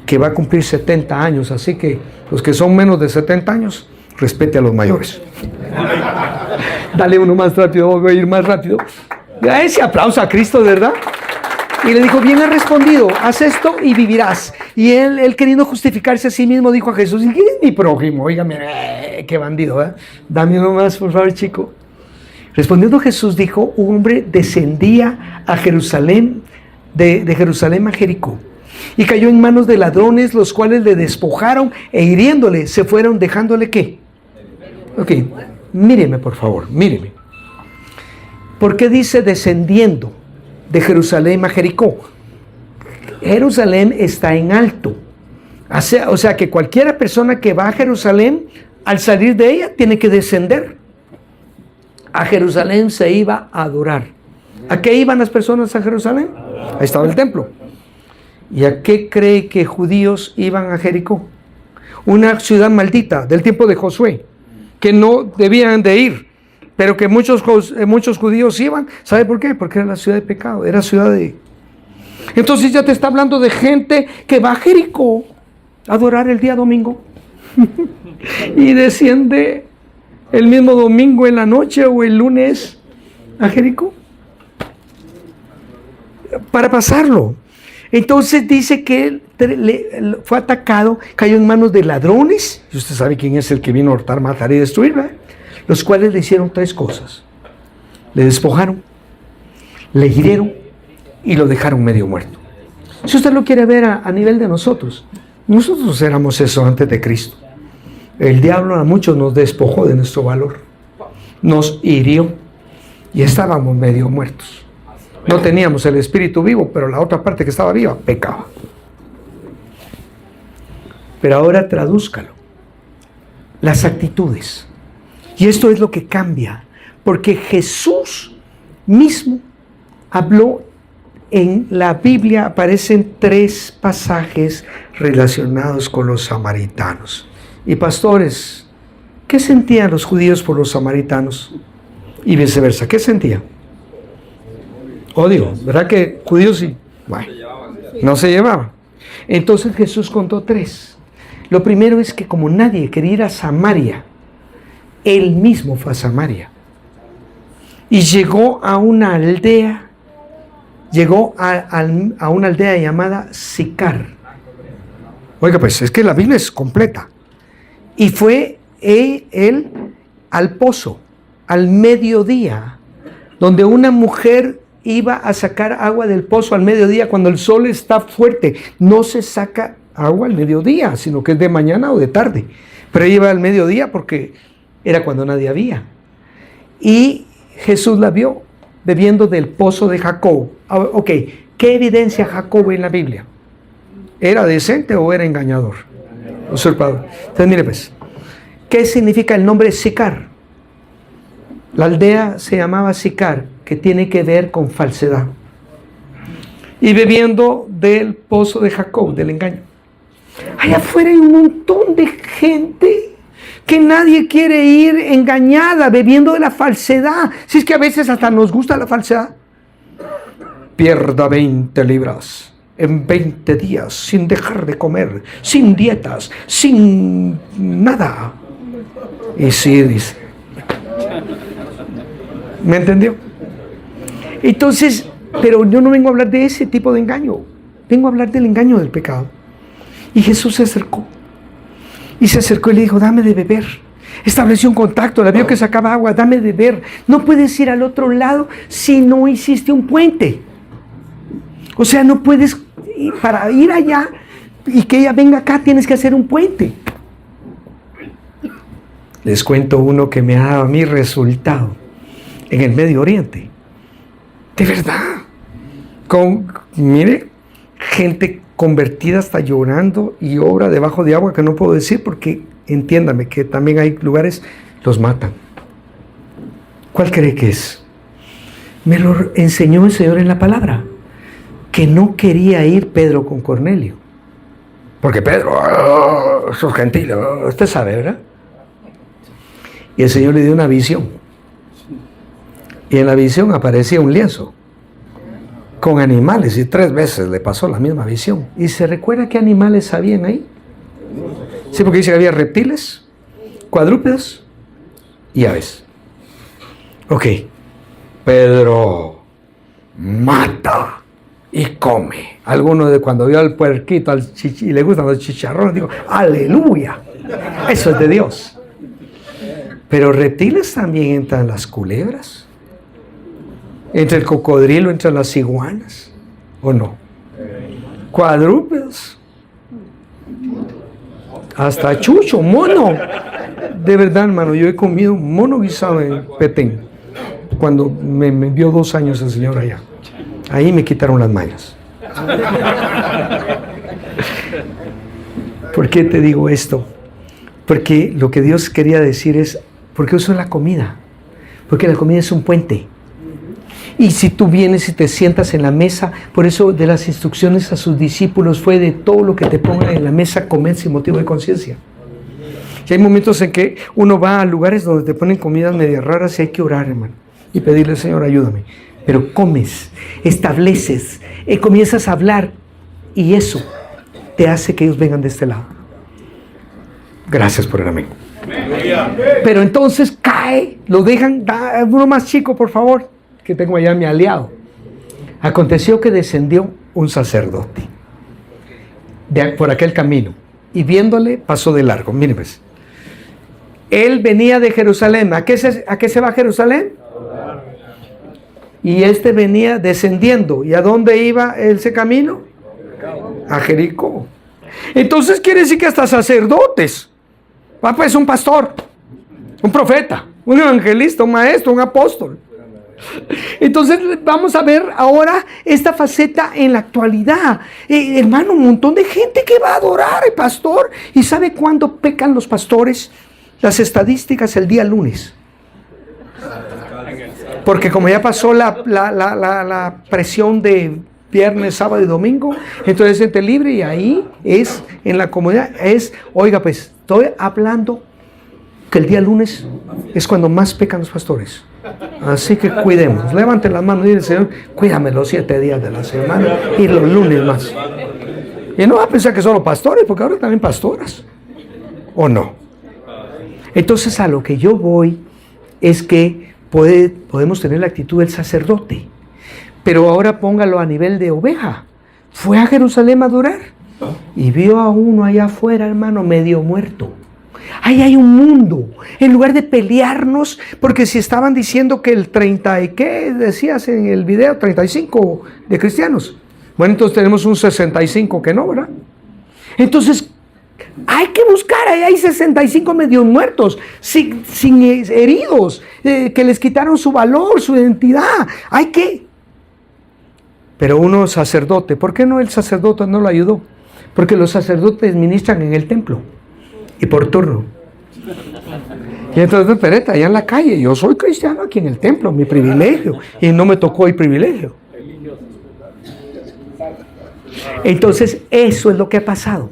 que va a cumplir 70 años, así que los que son menos de 70 años, respete a los mayores. Dale uno más rápido, voy a ir más rápido. Da ese aplauso a Cristo, ¿verdad? Y le dijo, bien has respondido, haz esto y vivirás. Y él queriendo justificarse a sí mismo, dijo a Jesús, ¿quién es mi prójimo? Óigame, qué bandido, ¿verdad? Dame uno más, por favor, chico. Respondiendo Jesús dijo, un hombre descendía a Jerusalén, de Jerusalén a Jericó, y cayó en manos de ladrones, los cuales le despojaron e hiriéndole, se fueron dejándole ¿qué? Ok, míreme por favor, míreme. ¿Por qué dice descendiendo de Jerusalén a Jericó? Jerusalén está en alto. O sea que cualquier persona que va a Jerusalén, al salir de ella, tiene que descender. A Jerusalén se iba a adorar. ¿A qué iban las personas a Jerusalén? Ahí estaba el templo. ¿Y a qué cree que judíos iban a Jericó? Una ciudad maldita del tiempo de Josué, que no debían de ir, pero que muchos judíos iban. ¿Sabe por qué? Porque era la ciudad de pecado, era ciudad de... Entonces ya te está hablando de gente que va a Jericó a adorar el día domingo y desciende el mismo domingo en la noche o el lunes a Jericó para pasarlo. Entonces dice que él fue atacado, cayó en manos de ladrones, y usted sabe quién es el que vino a hurtar, matar y destruir, ¿verdad? Los cuales le hicieron 3 cosas: le despojaron, le hirieron y lo dejaron medio muerto. Si usted lo quiere ver a nivel de nosotros éramos eso antes de Cristo. El diablo a muchos nos despojó de nuestro valor, nos hirió y estábamos medio muertos. No teníamos el espíritu vivo, pero la otra parte que estaba viva pecaba. Pero ahora tradúzcalo. Las actitudes. Y esto es lo que cambia, porque Jesús mismo habló. En la Biblia aparecen 3 pasajes relacionados con los samaritanos. Y pastores, ¿qué sentían los judíos por los samaritanos? Y viceversa, ¿qué sentían? Odio, ¿verdad que judíos sí? Bueno, no se llevaban. Entonces Jesús contó 3. Lo primero es que como nadie quería ir a Samaria, él mismo fue a Samaria. Y llegó a una aldea, a una aldea llamada Sicar. Oiga, pues es que la Biblia es completa. Y fue él al pozo, al mediodía, donde una mujer iba a sacar agua del pozo al mediodía cuando el sol está fuerte. No se saca agua al mediodía, sino que es de mañana o de tarde. Pero ella iba al mediodía porque era cuando nadie había. Y Jesús la vio bebiendo del pozo de Jacob. Ok, ¿qué evidencia Jacob en la Biblia? ¿Era decente o era engañador? Usurpador. Entonces mire pues, ¿qué significa el nombre Sicar? La aldea se llamaba Sicar, que tiene que ver con falsedad. Y bebiendo del pozo de Jacob, del engaño. Allá afuera hay un montón de gente que nadie quiere ir engañada, bebiendo de la falsedad. Si es que a veces hasta nos gusta la falsedad. Pierda 20 libras en 20 días, sin dejar de comer, sin dietas, sin nada. Y sí, dice. ¿Me entendió? Entonces, pero yo no vengo a hablar de ese tipo de engaño. Vengo a hablar del engaño del pecado. Y Jesús se acercó. Y se acercó y le dijo, dame de beber. Estableció un contacto, la vio que sacaba agua, dame de beber. No puedes ir al otro lado si no hiciste un puente. O sea, no puedes, para ir allá y que ella venga acá, tienes que hacer un puente. Les cuento uno que me ha dado a mí resultado en el Medio Oriente. De verdad. Mire, gente convertida hasta llorando y obra debajo de agua que no puedo decir porque, entiéndame, que también hay lugares, los matan. ¿Cuál cree que es? Me lo enseñó el Señor en la palabra. Que no quería ir Pedro con Cornelio. Porque Pedro, sos gentil, usted sabe, ¿verdad? Y el Señor le dio una visión. Y en la visión aparecía un lienzo con animales y 3 veces le pasó la misma visión. ¿Y se recuerda qué animales habían ahí? Sí, porque dice que había reptiles, cuadrúpedos y aves. Ok, Pedro mata y come. Alguno de cuando vio al puerquito y le gustan los chicharrones, digo, aleluya, eso es de Dios. Pero reptiles también entran las culebras, entra el cocodrilo, entran las iguanas, ¿o no? Cuadrúpedos, hasta chucho, mono. De verdad, hermano, yo he comido mono guisado en Petén cuando me envió 2 años el Señor allá. Ahí me quitaron las mañas. ¿Por qué te digo esto? Porque lo que Dios quería decir es, ¿por qué uso la comida? Porque la comida es un puente. Y si tú vienes y te sientas en la mesa, por eso de las instrucciones a sus discípulos fue de todo lo que te pongan en la mesa, comer sin motivo de conciencia. Y hay momentos en que uno va a lugares donde te ponen comidas medias raras y hay que orar, hermano, y pedirle, Señor, ayúdame. Pero comes, estableces, comienzas a hablar y eso te hace que ellos vengan de este lado. Gracias por el amén. Pero entonces cae, lo dejan, uno más chico, por favor, que tengo allá mi aliado. Aconteció que descendió un sacerdote por aquel camino y viéndole pasó de largo. Miren pues, él venía de Jerusalén. ¿A qué se va a Jerusalén? Y este venía descendiendo. ¿Y a dónde iba ese camino? A Jericó. Entonces quiere decir que hasta sacerdotes. Pues un pastor, un profeta, un evangelista, un maestro, un apóstol. Entonces vamos a ver ahora esta faceta en la actualidad. Hermano, un montón de gente que va a adorar al pastor. ¿Y sabe cuándo pecan los pastores? Las estadísticas el día lunes. Porque como ya pasó la presión de viernes, sábado y domingo, entonces es gente libre y ahí es, en la comunidad, oiga pues, estoy hablando que el día lunes es cuando más pecan los pastores. Así que cuidemos, levanten las manos y digan, Señor, cuídame los 7 días de la semana y los lunes más. Y no va a pensar que solo pastores, porque ahora también pastoras, ¿o no? Entonces a lo que yo voy es que podemos tener la actitud del sacerdote, pero ahora póngalo a nivel de oveja. Fue a Jerusalén a adorar y vio a uno allá afuera, hermano, medio muerto. Ahí hay un mundo. En lugar de pelearnos, porque si estaban diciendo que el 30 y qué decías en el video, 35 de cristianos. Bueno, entonces tenemos un 65 que no, ¿verdad? Entonces hay que buscar, ahí hay 65 medio muertos, sin heridos, que les quitaron su valor, su identidad. Hay que... Pero uno sacerdote, ¿por qué no el sacerdote no lo ayudó? Porque los sacerdotes ministran en el templo y por turno. Y entonces, espérate, allá en la calle, yo soy cristiano aquí en el templo, mi privilegio, y no me tocó el privilegio. Entonces, eso es lo que ha pasado,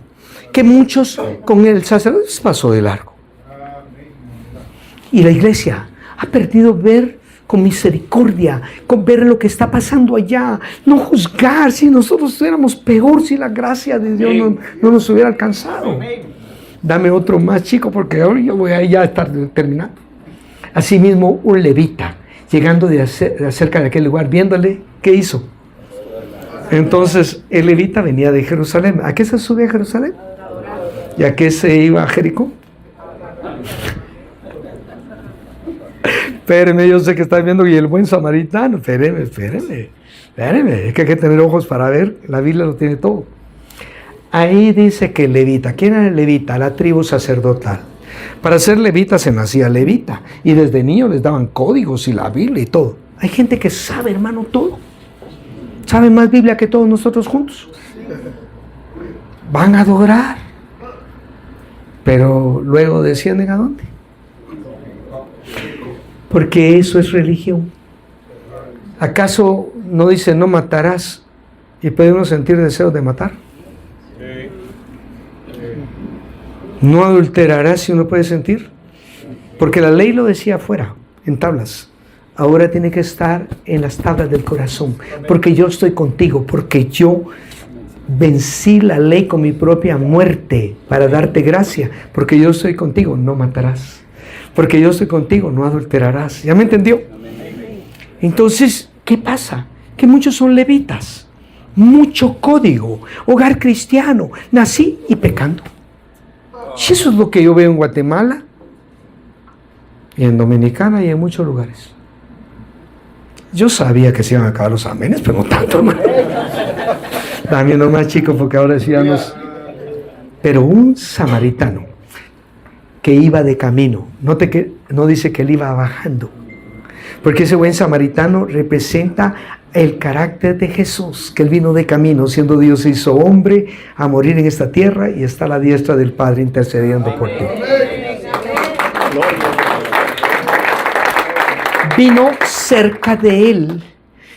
que muchos con el sacerdote se pasó de largo. Y la iglesia ha perdido ver con misericordia, con ver lo que está pasando allá, no juzgar. Si nosotros estuviéramos peor, si la gracia de Dios no nos hubiera alcanzado. Dame otro más, chico, porque ahora yo voy a ya estar terminando. Asimismo, un levita, llegando de cerca de aquel lugar, viéndole, ¿qué hizo? Entonces, el levita venía de Jerusalén. ¿A qué se subía a Jerusalén? ¿Y a qué se iba a Jericó? Espérenme, yo sé que están viendo, y el buen samaritano, espérenme, es que hay que tener ojos para ver, la Biblia lo tiene todo. Ahí dice que el levita, ¿quién era el levita? La tribu sacerdotal. Para ser levita se nacía levita, y desde niño les daban códigos y la Biblia y todo. Hay gente que sabe, hermano, todo. Sabe más Biblia que todos nosotros juntos. Van a adorar, pero luego descienden ¿a dónde? Porque eso es religión. ¿Acaso no dice no matarás y puede uno sentir deseos de matar? ¿No adulterarás si uno puede sentir? Porque la ley lo decía afuera, en tablas. Ahora tiene que estar en las tablas del corazón. Porque yo estoy contigo, porque yo vencí la ley con mi propia muerte para darte gracia. Porque yo estoy contigo, no matarás. Porque yo estoy contigo, no adulterarás. ¿Ya me entendió? Entonces, ¿qué pasa? Que muchos son levitas. Mucho código. Hogar cristiano. Nací y pecando. Y eso es lo que yo veo en Guatemala, y en Dominicana, y en muchos lugares. Yo sabía que se iban a acabar los amenes, pero no tanto, hermano. También no más chico, porque ahora decíamos. Pero un samaritano que iba de camino, note que no dice que él iba bajando, porque ese buen samaritano representa el carácter de Jesús, que él vino de camino, siendo Dios se hizo hombre a morir en esta tierra y está a la diestra del Padre intercediendo por ti. Vino cerca de él,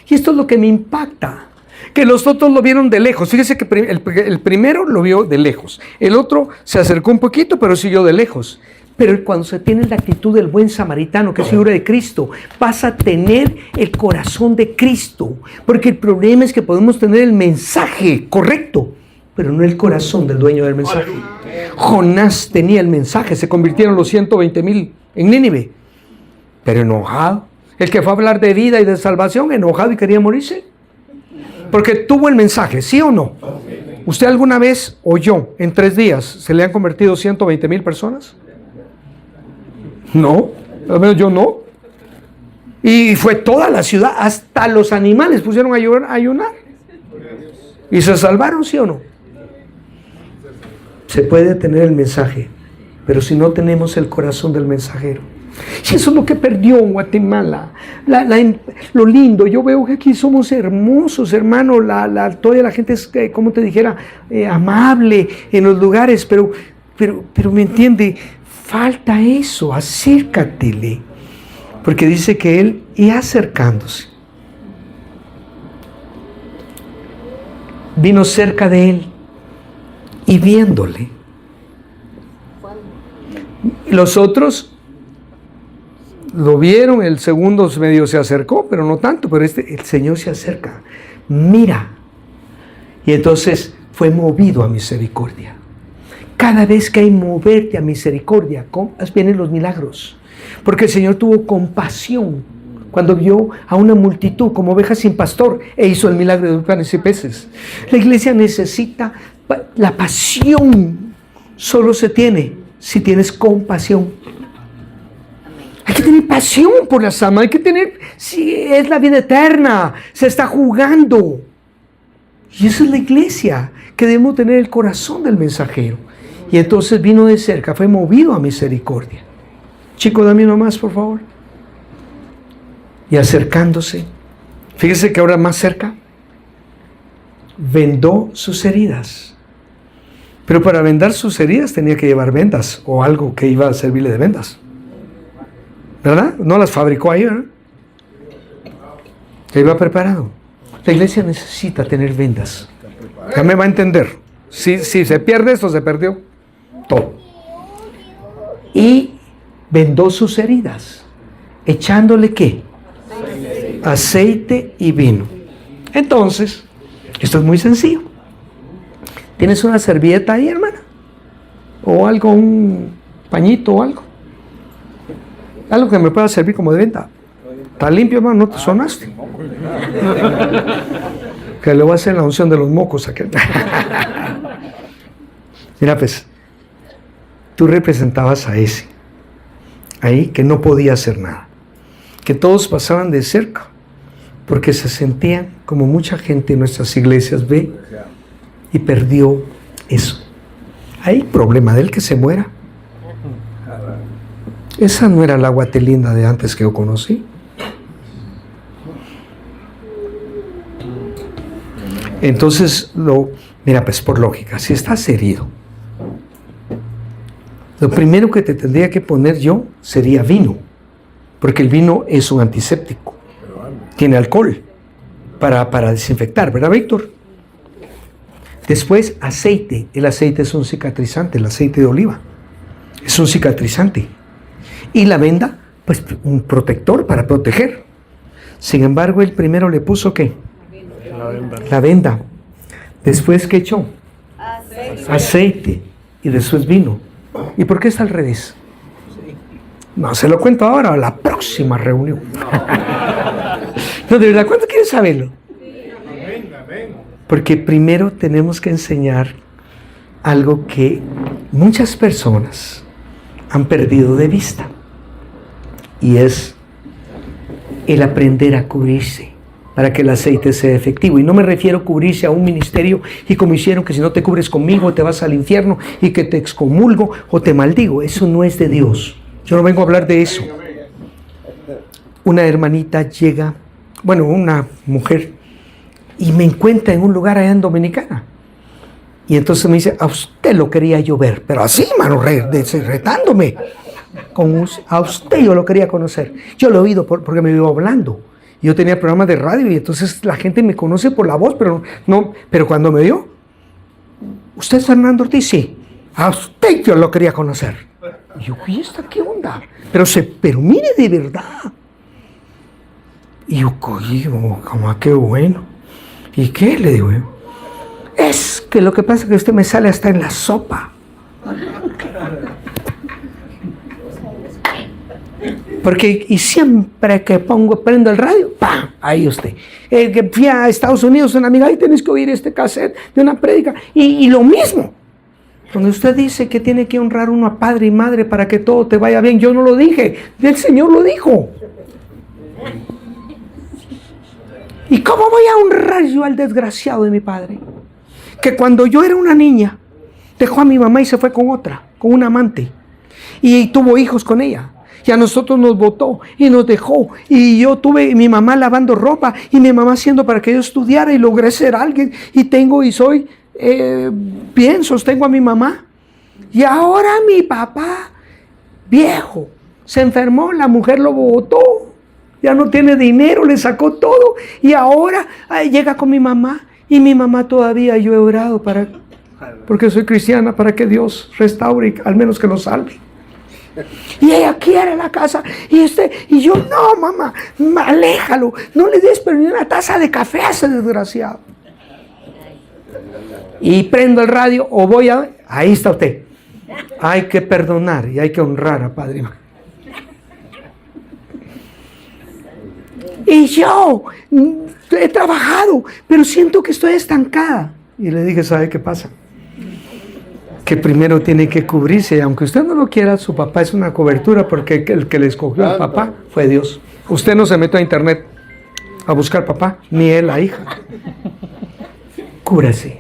y esto es lo que me impacta, que los otros lo vieron de lejos. Fíjese que el primero lo vio de lejos, el otro se acercó un poquito, pero siguió de lejos. Pero cuando se tiene la actitud del buen samaritano, que es figura de Cristo, vas a tener el corazón de Cristo. Porque el problema es que podemos tener el mensaje correcto, pero no el corazón del dueño del mensaje. Jonás tenía el mensaje, se convirtieron los 120,000 en Nínive, pero enojado. El que fue a hablar de vida y de salvación, enojado y quería morirse. Porque tuvo el mensaje, ¿sí o no? ¿Usted alguna vez oyó en 3 días se le han convertido 120,000 personas? No, al menos yo no. Y fue toda la ciudad, hasta los animales pusieron a ayunar. ¿Y se salvaron, sí o no? Se puede tener el mensaje, pero si no tenemos el corazón del mensajero. Y eso es lo que perdió en Guatemala. Lo lindo, yo veo que aquí somos hermosos, hermano. Toda la gente es, como te dijera, amable en los lugares, pero me entiende, falta eso, acércatele. Porque dice que él, y acercándose, vino cerca de él y viéndole. Los otros lo vieron, el segundo medio se acercó, pero no tanto, pero el Señor se acerca, mira, y entonces fue movido a misericordia. Cada vez que hay moverte a misericordia, vienen los milagros, porque el Señor tuvo compasión cuando vio a una multitud como ovejas sin pastor e hizo el milagro de panes y peces. La iglesia necesita la pasión, solo se tiene si tienes compasión. Hay que tener pasión por las almas, hay que tener, si es la vida eterna, se está jugando. Y esa es la iglesia, que debemos tener el corazón del mensajero. Y entonces vino de cerca, fue movido a misericordia. Chico, dame uno más, por favor. Y acercándose, fíjese que ahora más cerca, vendó sus heridas. Pero para vendar sus heridas tenía que llevar vendas o algo que iba a servirle de vendas. ¿Verdad? No las fabricó ahí, ¿verdad? Ya iba preparado. La iglesia necesita tener vendas. Ya me va a entender. Si se pierde esto, se perdió todo. Y vendó sus heridas, echándole ¿qué? Aceite y vino. Entonces, esto es muy sencillo. ¿Tienes una servilleta ahí, hermana? O algo, un pañito o algo. Algo que me pueda servir como de venta. ¿Está limpio, hermano? ¿No te sonaste? Que le voy a hacer la unción de los mocos a aquel. Mira, pues, tú representabas a ese, ahí que no podía hacer nada, que todos pasaban de cerca, porque se sentían como mucha gente en nuestras iglesias ve y perdió eso. Hay problema de él que se muera. Esa no era la Guatelinda de antes que yo conocí. Entonces, mira, pues por lógica, si estás herido, lo primero que te tendría que poner yo sería vino, porque el vino es un antiséptico, tiene alcohol para desinfectar, ¿verdad, Víctor? Después, aceite. El aceite es un cicatrizante, el aceite de oliva es un cicatrizante. Y la venda, pues un protector para proteger. Sin embargo, él primero le puso ¿qué? La venda. Después, ¿qué echó? Aceite. Y después vino. ¿Y por qué está al revés? No, se lo cuento ahora, a la próxima reunión. No, de verdad, ¿cuánto quieren saberlo? Porque primero tenemos que enseñar algo que muchas personas han perdido de vista. Y es el aprender a cubrirse para que el aceite sea efectivo. Y no me refiero a cubrirse a un ministerio y como hicieron que si no te cubres conmigo te vas al infierno y que te excomulgo o te maldigo. Eso no es de Dios. Yo no vengo a hablar de eso. Una hermanita llega, bueno, una mujer, y me encuentra en un lugar allá en Dominicana. Y entonces me dice, a usted lo quería yo ver, pero así, mano, retándome. A usted yo lo quería conocer. Yo lo he oído porque me iba hablando. Yo tenía programas de radio y entonces la gente me conoce por la voz, pero cuando me vio, ¿usted es Fernando Ortiz? Sí. A usted yo lo quería conocer. Y yo, ¿y esta qué onda? Pero mire de verdad. Y yo, como qué bueno. ¿Y qué? Le digo yo. Es que lo que pasa es que usted me sale hasta en la sopa. Porque, y siempre que prendo el radio, ¡pam! Ahí usted. Que fui a Estados Unidos, una amiga, ahí tenés que oír este cassette de una prédica. Y lo mismo. Cuando usted dice que tiene que honrar uno a padre y madre para que todo te vaya bien, yo no lo dije, el Señor lo dijo. ¿Y cómo voy a honrar yo al desgraciado de mi padre? Que cuando yo era una niña, dejó a mi mamá y se fue con otra, con una amante. Y tuvo hijos con ella. Y a nosotros nos botó y nos dejó. Y yo tuve mi mamá lavando ropa y mi mamá haciendo para que yo estudiara y logré ser alguien. Y soy bien, sostengo a mi mamá. Y ahora mi papá, viejo, se enfermó, la mujer lo botó. Ya no tiene dinero, le sacó todo. Y ahora llega con mi mamá. Y mi mamá todavía, yo he orado porque soy cristiana, para que Dios restaure, al menos que lo salve. Y ella quiere la casa. Y yo, no, mamá, aléjalo. No le des pero ni una taza de café a ese desgraciado. Y prendo el radio o ahí está usted. Hay que perdonar y hay que honrar a padre y madre. Y yo he trabajado, pero siento que estoy estancada. Y le dije, ¿sabe qué pasa? Que primero tiene que cubrirse. Y aunque usted no lo quiera, su papá es una cobertura, porque el que le escogió al papá fue Dios. Usted no se metió a internet a buscar papá, ni él, la hija. Cúbrase.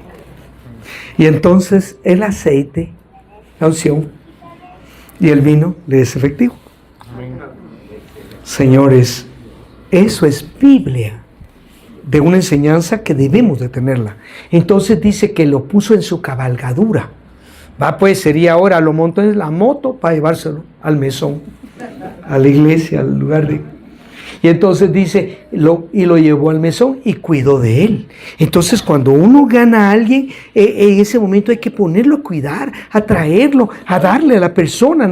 Y entonces el aceite, la unción y el vino le es efectivo. Señores, eso es Biblia, de una enseñanza que debemos de tenerla. Entonces dice que lo puso en su cabalgadura. Va, pues sería ahora, lo monto en la moto para llevárselo al mesón, a la iglesia, al lugar de... Y entonces dice, lo llevó al mesón y cuidó de él. Entonces cuando uno gana a alguien, en ese momento hay que ponerlo a cuidar, a traerlo, a darle a la persona.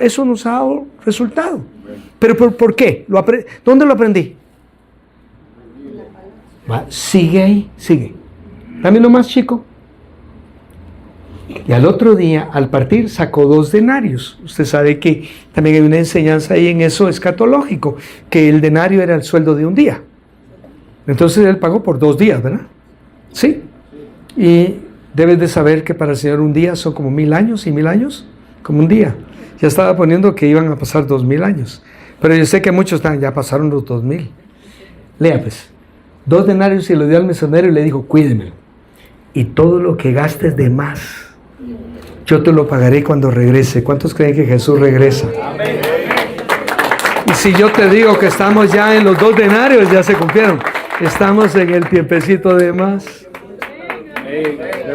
Eso nos ha dado resultado. ¿Pero por qué? ¿Dónde lo aprendí? Va, sigue ahí, sigue. Dame lo más, chico. Y al otro día, al partir, sacó 2 denarios. Usted sabe que también hay una enseñanza ahí en eso escatológico, que el denario era el sueldo de un día. Entonces él pagó por 2 días, ¿verdad? Sí. Y debes de saber que para el Señor un día son como 1000 años, y 1000 años, como un día. Ya estaba poniendo que iban a pasar 2000 años. Pero yo sé que muchos ya pasaron los 2000. Lea pues. 2 denarios y lo dio al mesonero y le dijo, cuídemelo. Y todo lo que gastes de más, yo te lo pagaré cuando regrese. ¿Cuántos creen que Jesús regresa? Amén. Y si yo te digo que estamos ya en los 2 denarios, ya se cumplieron. Estamos en el tiempecito de más.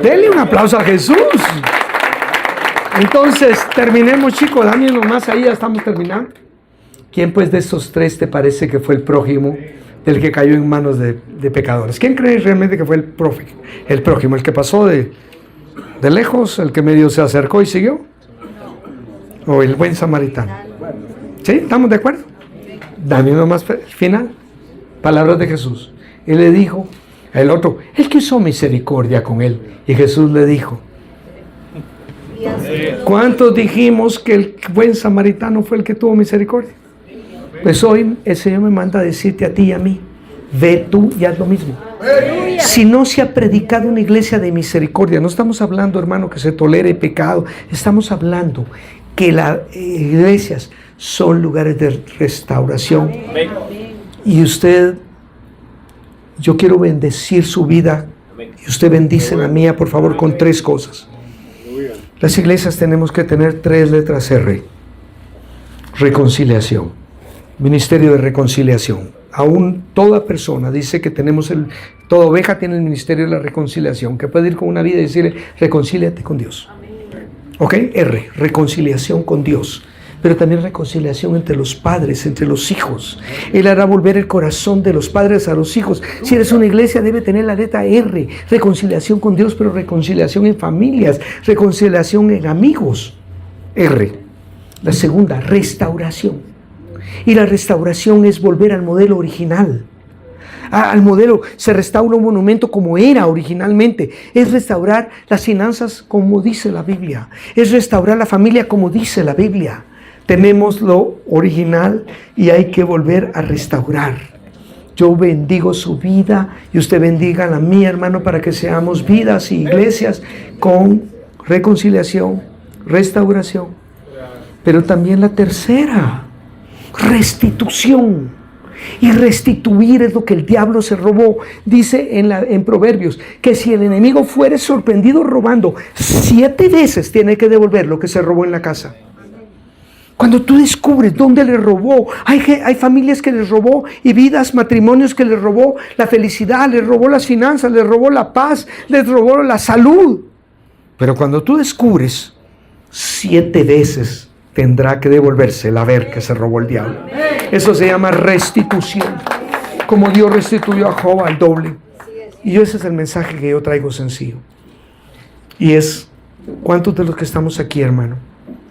Denle un aplauso a Jesús. Entonces, terminemos, chicos. Dame lo más ahí, ya estamos terminando. ¿Quién pues de estos 3 te parece que fue el prójimo del que cayó en manos de pecadores? ¿Quién cree realmente que fue el prójimo? ¿El que pasó de lejos, el que medio se acercó y siguió? ¿O el buen samaritano? ¿Sí? ¿Estamos de acuerdo? Dame uno más final. Palabras de Jesús. Él le dijo al otro, el que hizo misericordia con él. Y Jesús le dijo, ¿cuántos dijimos que el buen samaritano fue el que tuvo misericordia? Pues hoy el Señor me manda a decirte a ti y a mí, ve tú y haz lo mismo. Si no se ha predicado una iglesia de misericordia, no estamos hablando, hermano, que se tolere pecado, estamos hablando que las iglesias son lugares de restauración. Y usted, yo quiero bendecir su vida, y usted bendice la mía, por favor, con 3 cosas. Las iglesias tenemos que tener 3 letras R. Reconciliación. Ministerio de reconciliación. Aún toda persona dice que toda oveja tiene el ministerio de la reconciliación, que puede ir con una vida y decirle, reconcíliate con Dios. ¿Ok? R, reconciliación con Dios. Pero también reconciliación entre los padres, entre los hijos. Él hará volver el corazón de los padres a los hijos. Si eres una iglesia, debe tener la letra R, reconciliación con Dios, pero reconciliación en familias, reconciliación en amigos. R. La segunda, restauración. Y la restauración es volver al modelo original. Al modelo, se restaura un monumento como era originalmente. Es restaurar las finanzas como dice la Biblia. Es restaurar la familia como dice la Biblia. Tenemos lo original y hay que volver a restaurar. Yo bendigo su vida y usted bendiga la mía, hermano, para que seamos vidas y iglesias con reconciliación, restauración. Pero también la tercera, restitución. Y restituir es lo que el diablo se robó. Dice en Proverbios que si el enemigo fuere sorprendido robando, 7 veces tiene que devolver lo que se robó en la casa. Cuando tú descubres dónde le robó, hay familias que les robó, y vidas, matrimonios que les robó la felicidad, les robó las finanzas, les robó la paz, les robó la salud. Pero cuando tú descubres, 7 veces tendrá que devolverse el haber que se robó el diablo. Eso se llama restitución. Como Dios restituyó a Job al doble. Y ese es el mensaje que yo traigo sencillo. Y es, ¿cuántos de los que estamos aquí, hermano,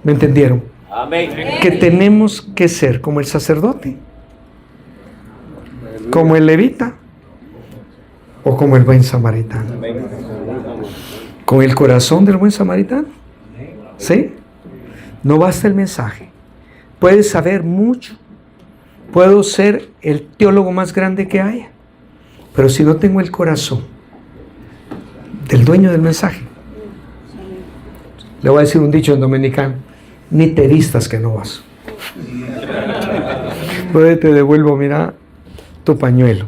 me entendieron? Amén. Que tenemos que ser como el sacerdote, como el levita o como el buen samaritano. Con el corazón del buen samaritano. ¿Sí? No basta el mensaje. Puedes saber mucho. Puedo ser el teólogo más grande que haya. Pero si no tengo el corazón del dueño del mensaje, le voy a decir un dicho en dominicano: ni te vistas que no vas. Pues te devuelvo, mira, tu pañuelo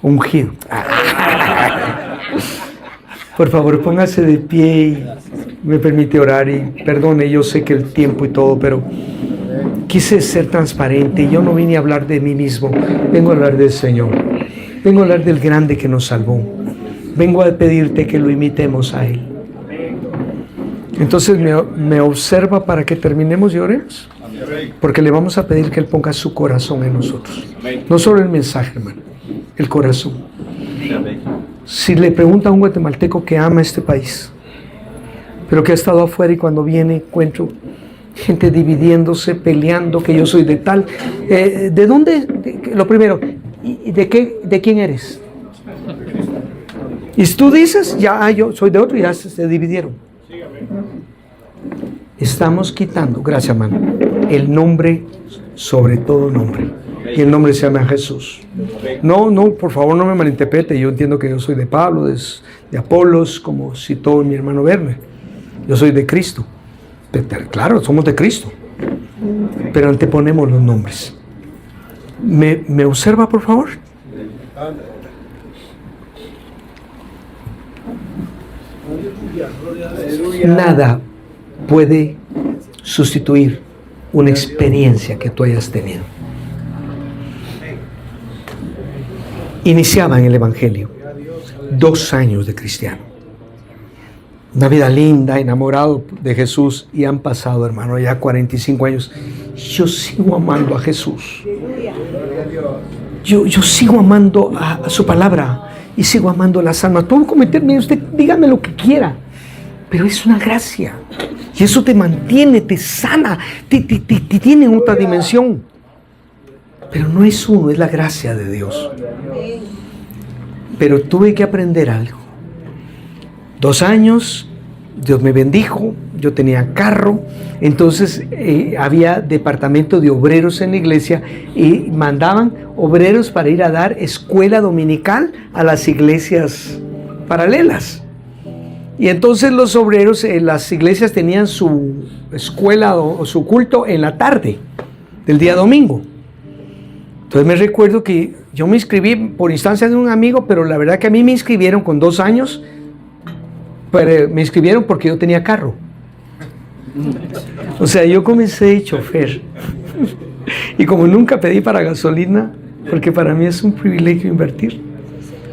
ungido. Por favor, póngase de pie y me permite orar. Y perdone, yo sé que el tiempo y todo, pero quise ser transparente. Yo no vine a hablar de mí mismo, vengo a hablar del Señor. Vengo a hablar del grande que nos salvó. Vengo a pedirte que lo imitemos a Él. Entonces me observa para que terminemos y oremos. Porque le vamos a pedir que Él ponga su corazón en nosotros. No solo el mensaje, hermano, el corazón. Si le pregunta a un guatemalteco que ama este país, pero que ha estado afuera y cuando viene encuentro gente dividiéndose, peleando, que yo soy de tal. ¿De dónde? Lo primero, ¿de quién eres? Y tú dices, ya, yo soy de otro, y ya se dividieron. Estamos quitando, gracias hermano, el nombre sobre todo nombre. Y el nombre se llama Jesús. No, por favor no me malinterprete. Yo entiendo que yo soy de Pablo, de Apolos, como citó mi hermano Werner. Yo soy de Cristo. Claro, somos de Cristo. Pero anteponemos los nombres. ¿Me observa, por favor? Nada puede sustituir una experiencia que tú hayas tenido. Iniciaba en el Evangelio 2 años de cristiano, una vida linda, enamorado de Jesús, y han pasado, hermano, ya 45 años. Yo sigo amando a Jesús. Yo sigo amando a su palabra y sigo amando las almas. Puedo cometerme, usted dígame lo que quiera, pero es una gracia y eso te mantiene, te sana, te tiene en otra dimensión. Pero no es uno, es la gracia de Dios. Pero tuve que aprender algo. 2 años, Dios me bendijo, yo tenía carro, entonces había departamento de obreros en la iglesia y mandaban obreros para ir a dar escuela dominical a las iglesias paralelas. Y entonces los obreros en las iglesias tenían su escuela o su culto en la tarde del día domingo. Entonces me recuerdo que yo me inscribí por instancia de un amigo, pero la verdad que a mí me inscribieron con 2 años, pero me inscribieron porque yo tenía carro. O sea, yo comencé de chofer. Y como nunca pedí para gasolina, porque para mí es un privilegio invertir,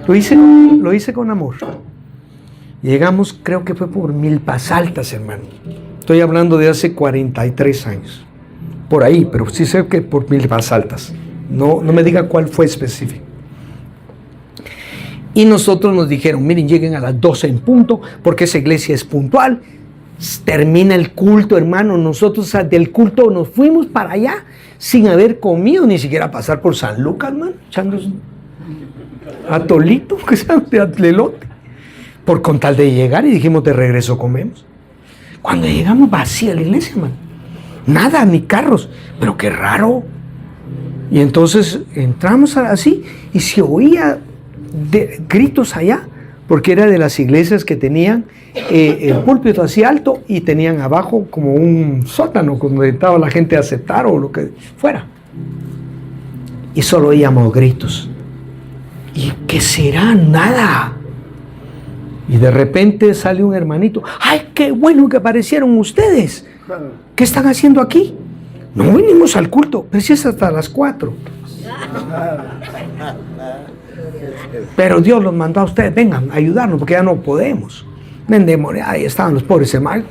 lo hice con amor. Llegamos, creo que fue por Milpas Altas, hermano. Estoy hablando de hace 43 años. Por ahí, pero sí sé que por Milpas Altas. No me diga cuál fue específico. Y nosotros nos dijeron, miren, lleguen a las 12 en punto, porque esa iglesia es puntual. Termina el culto, hermano. Nosotros del culto nos fuimos para allá sin haber comido, ni siquiera pasar por San Lucas, hermano, echando atolito, que sea de atlelote, por con tal de llegar, y dijimos, de regreso comemos. Cuando llegamos, vacía la iglesia, hermano. Nada, ni carros. Pero qué raro. Y entonces entramos así y se oía gritos allá, porque era de las iglesias que tenían el púlpito así alto y tenían abajo como un sótano donde estaba la gente a aceptar o lo que fuera. Y solo oíamos gritos. ¿Y qué será? Nada. Y de repente sale un hermanito. ¡Ay, qué bueno que aparecieron ustedes! ¿Qué están haciendo aquí? No vinimos al culto, pero sí es hasta las 4. Pero Dios los mandó a ustedes, vengan a ayudarnos porque ya no podemos. Endemoniada, ahí estaban los pobres hermanos,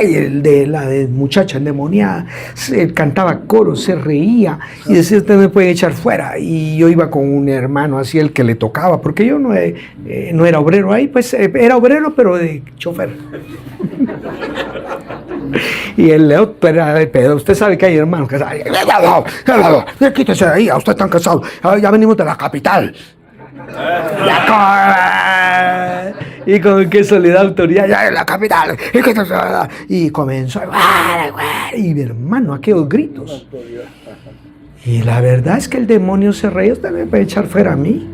y la muchacha endemoniada cantaba coros, se reía y decía, ustedes me pueden echar fuera. Y yo iba con un hermano así, el que le tocaba, porque yo no era obrero ahí, pues era obrero pero de chofer. Y el otro era el pedo. Usted sabe que hay hermanos que quítese de ahí, usted está cansado, ya venimos de la capital. Y con qué soledad, autoridad, ya en la capital. Y comenzó y mi hermano, aquellos gritos. Y la verdad es que el demonio se reía, usted me puede echar fuera a mí.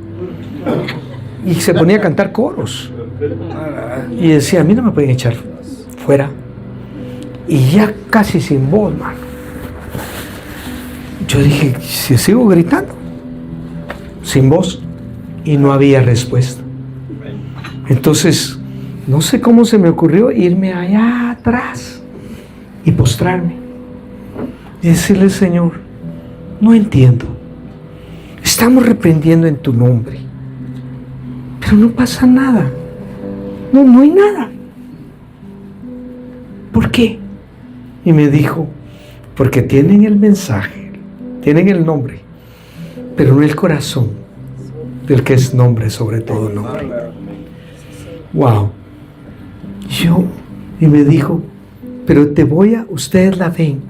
Y se ponía a cantar coros. Y decía, a mí no me pueden echar fuera. Y ya casi sin voz, mano. Yo dije, si sigo gritando, sin voz. Y no había respuesta. Entonces, no sé cómo se me ocurrió irme allá atrás y postrarme. Y decirle, Señor, no entiendo. Estamos reprendiendo en tu nombre. Pero no pasa nada. No hay nada. ¿por qué? Y me dijo, porque tienen el mensaje, tienen el nombre, pero no el corazón del que es nombre sobre todo nombre. Wow. Y me dijo, pero ustedes la ven.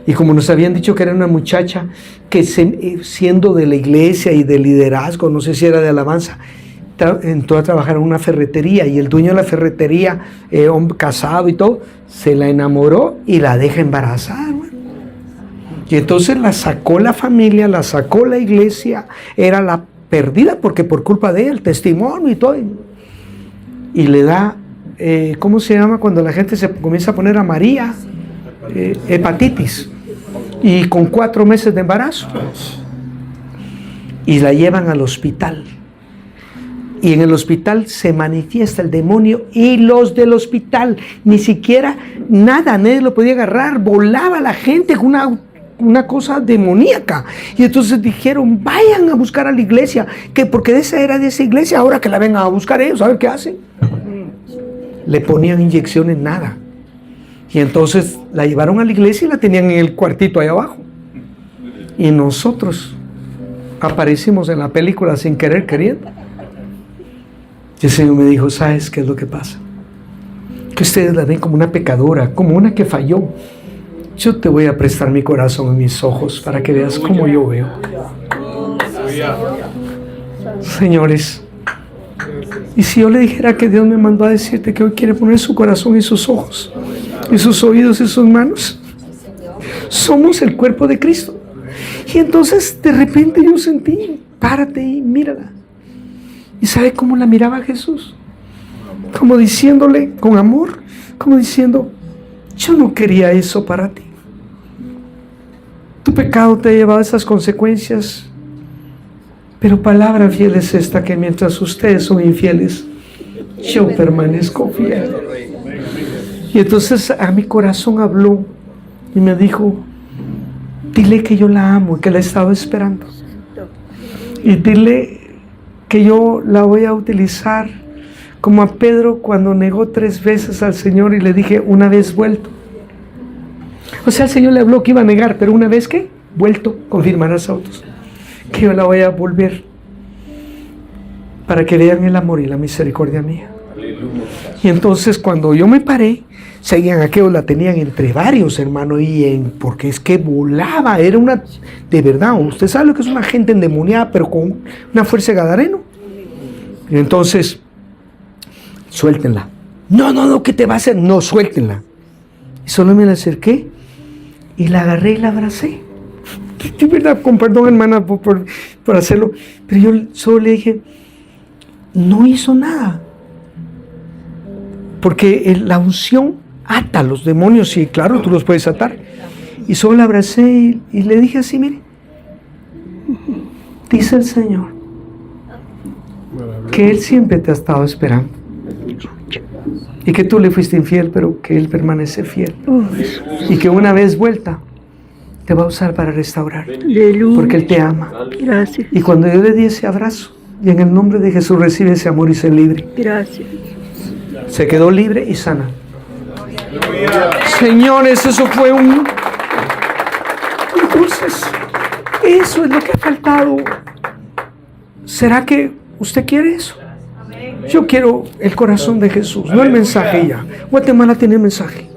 Y como nos habían dicho que era una muchacha que siendo de la iglesia y de liderazgo, no sé si era de alabanza, entró a trabajar en una ferretería, y el dueño de la ferretería, hombre casado y todo, se la enamoró y la deja embarazada, hermano. Y entonces la sacó la familia, la sacó la iglesia, era la perdida porque por culpa de ella, el testimonio y todo. Y le da, ¿cómo se llama cuando la gente se comienza a poner amarilla? Hepatitis. Y con 4 meses de embarazo. Y la llevan al hospital. Y en el hospital se manifiesta el demonio, y los del hospital ni siquiera nada, nadie lo podía agarrar, volaba la gente con una cosa demoníaca. Y entonces dijeron, vayan a buscar a la iglesia, que porque esa era de esa iglesia, ahora que la vengan a buscar ellos, a ver qué hacen. Le ponían inyecciones, nada. Y entonces la llevaron a la iglesia y la tenían en el cuartito ahí abajo. Y nosotros aparecimos en la película sin querer queriendo. Y el Señor me dijo, ¿sabes qué es lo que pasa? Que ustedes la ven como una pecadora, como una que falló. Yo te voy a prestar mi corazón y mis ojos para que veas cómo yo veo. Señores, y si yo le dijera que Dios me mandó a decirte que hoy quiere poner su corazón y sus ojos, y sus oídos y sus manos, somos el cuerpo de Cristo. Y entonces de repente yo sentí, párate y mírala. ¿Y sabe cómo la miraba Jesús? Como diciéndole con amor, como diciendo, yo no quería eso para ti. Tu pecado te ha llevado a esas consecuencias, pero palabra fiel es esta, que mientras ustedes son infieles, yo permanezco fiel. Y entonces a mi corazón habló y me dijo, dile que yo la amo y que la he estado esperando. Y dile que yo la voy a utilizar como a Pedro cuando negó 3 veces al Señor y le dije, una vez vuelto. O sea, el Señor le habló que iba a negar, pero una vez que vuelto, confirmarás a otros que yo la voy a volver, para que vean el amor y la misericordia mía. Y entonces cuando yo me paré, seguían aquellos, la tenían entre varios, hermano, porque es que volaba, era una, de verdad, usted sabe lo que es una gente endemoniada, pero con una fuerza de gadareno. Y entonces, suéltenla. No, ¿qué te va a hacer? No, suéltenla. Y solo me la acerqué y la agarré y la abracé. De verdad, con perdón, hermana, por hacerlo, pero yo solo le dije, no hizo nada. Porque la unción ata a los demonios, y claro, tú los puedes atar. Y solo la abracé y le dije así, mire, dice el Señor que Él siempre te ha estado esperando, y que tú le fuiste infiel, pero que Él permanece fiel, y que una vez vuelta te va a usar para restaurar, porque Él te ama. Gracias. Y cuando yo le di ese abrazo, y en el nombre de Jesús recibe ese amor y se libre. Gracias. Se quedó libre y sana. Señores, eso fue Entonces, eso es lo que ha faltado. ¿Será que usted quiere eso? Yo quiero el corazón de Jesús, no el mensaje ya. Guatemala tiene mensaje.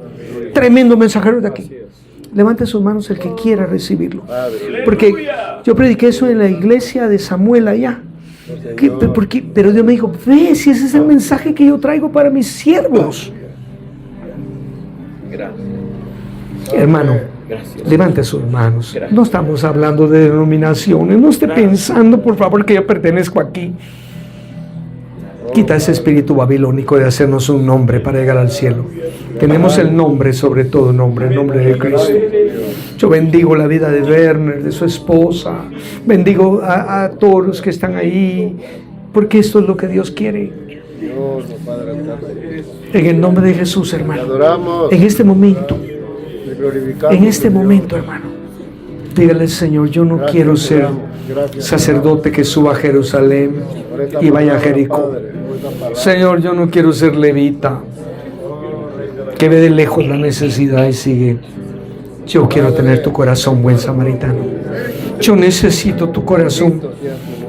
Tremendo mensajero de aquí. Levante sus manos el que quiera recibirlo. Porque yo prediqué eso en la iglesia de Samuel allá. Pero Dios me dijo, ve, si ese es el mensaje que yo traigo para mis siervos. Hermano, levante sus manos. No estamos hablando de denominaciones. No esté pensando, por favor, que yo pertenezco aquí. Quita ese espíritu babilónico de hacernos un nombre para llegar al cielo. Tenemos el nombre, sobre todo nombre, el nombre de Cristo. Yo bendigo la vida de Werner, de su esposa. Bendigo a todos los que están ahí, porque esto es lo que Dios quiere. En el nombre de Jesús, hermano. En este momento, hermano, dígale, Señor, yo no quiero ser sacerdote que suba a Jerusalén y vaya a Jericó. Señor, yo no quiero ser levita. que ve de lejos la necesidad y sigue. Yo quiero tener tu corazón, buen samaritano. Yo necesito tu corazón,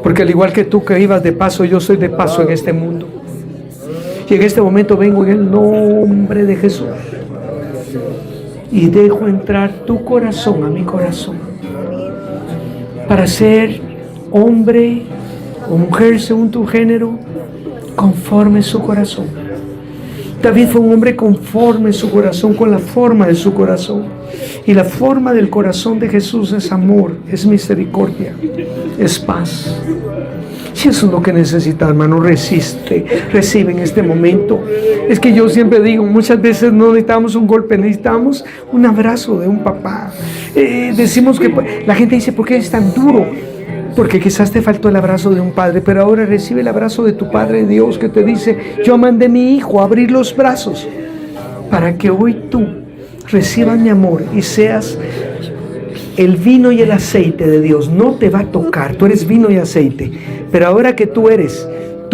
porque al igual que tú que ibas de paso, yo soy de paso en este mundo. Y en este momento vengo en el nombre de Jesús y dejo entrar tu corazón a mi corazón para ser hombre o mujer según tu género, conforme su corazón. David fue un hombre conforme su corazón, con la forma de su corazón. Y la forma del corazón de Jesús es amor, es misericordia, es paz. Si eso es lo que necesita, hermano, recibe en este momento. Es que yo siempre digo, muchas veces no necesitamos un golpe, necesitamos un abrazo de un papá. Decimos que la gente dice, ¿por qué es tan duro? Porque quizás te faltó el abrazo de un padre, pero ahora recibe el abrazo de tu Padre Dios, que te dice, yo mandé a mi hijo a abrir los brazos para que hoy tú recibas mi amor y seas el vino y el aceite de Dios. No te va a tocar, tú eres vino y aceite, pero ahora que tú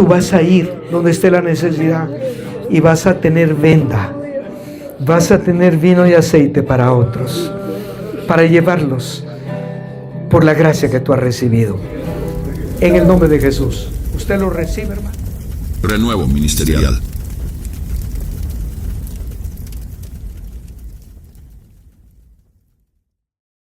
vas a ir donde esté la necesidad y vas a tener venda, vas a tener vino y aceite para otros, para llevarlos por la gracia que tú has recibido. En el nombre de Jesús. ¿Usted lo recibe, hermano? Renuevo Ministerial.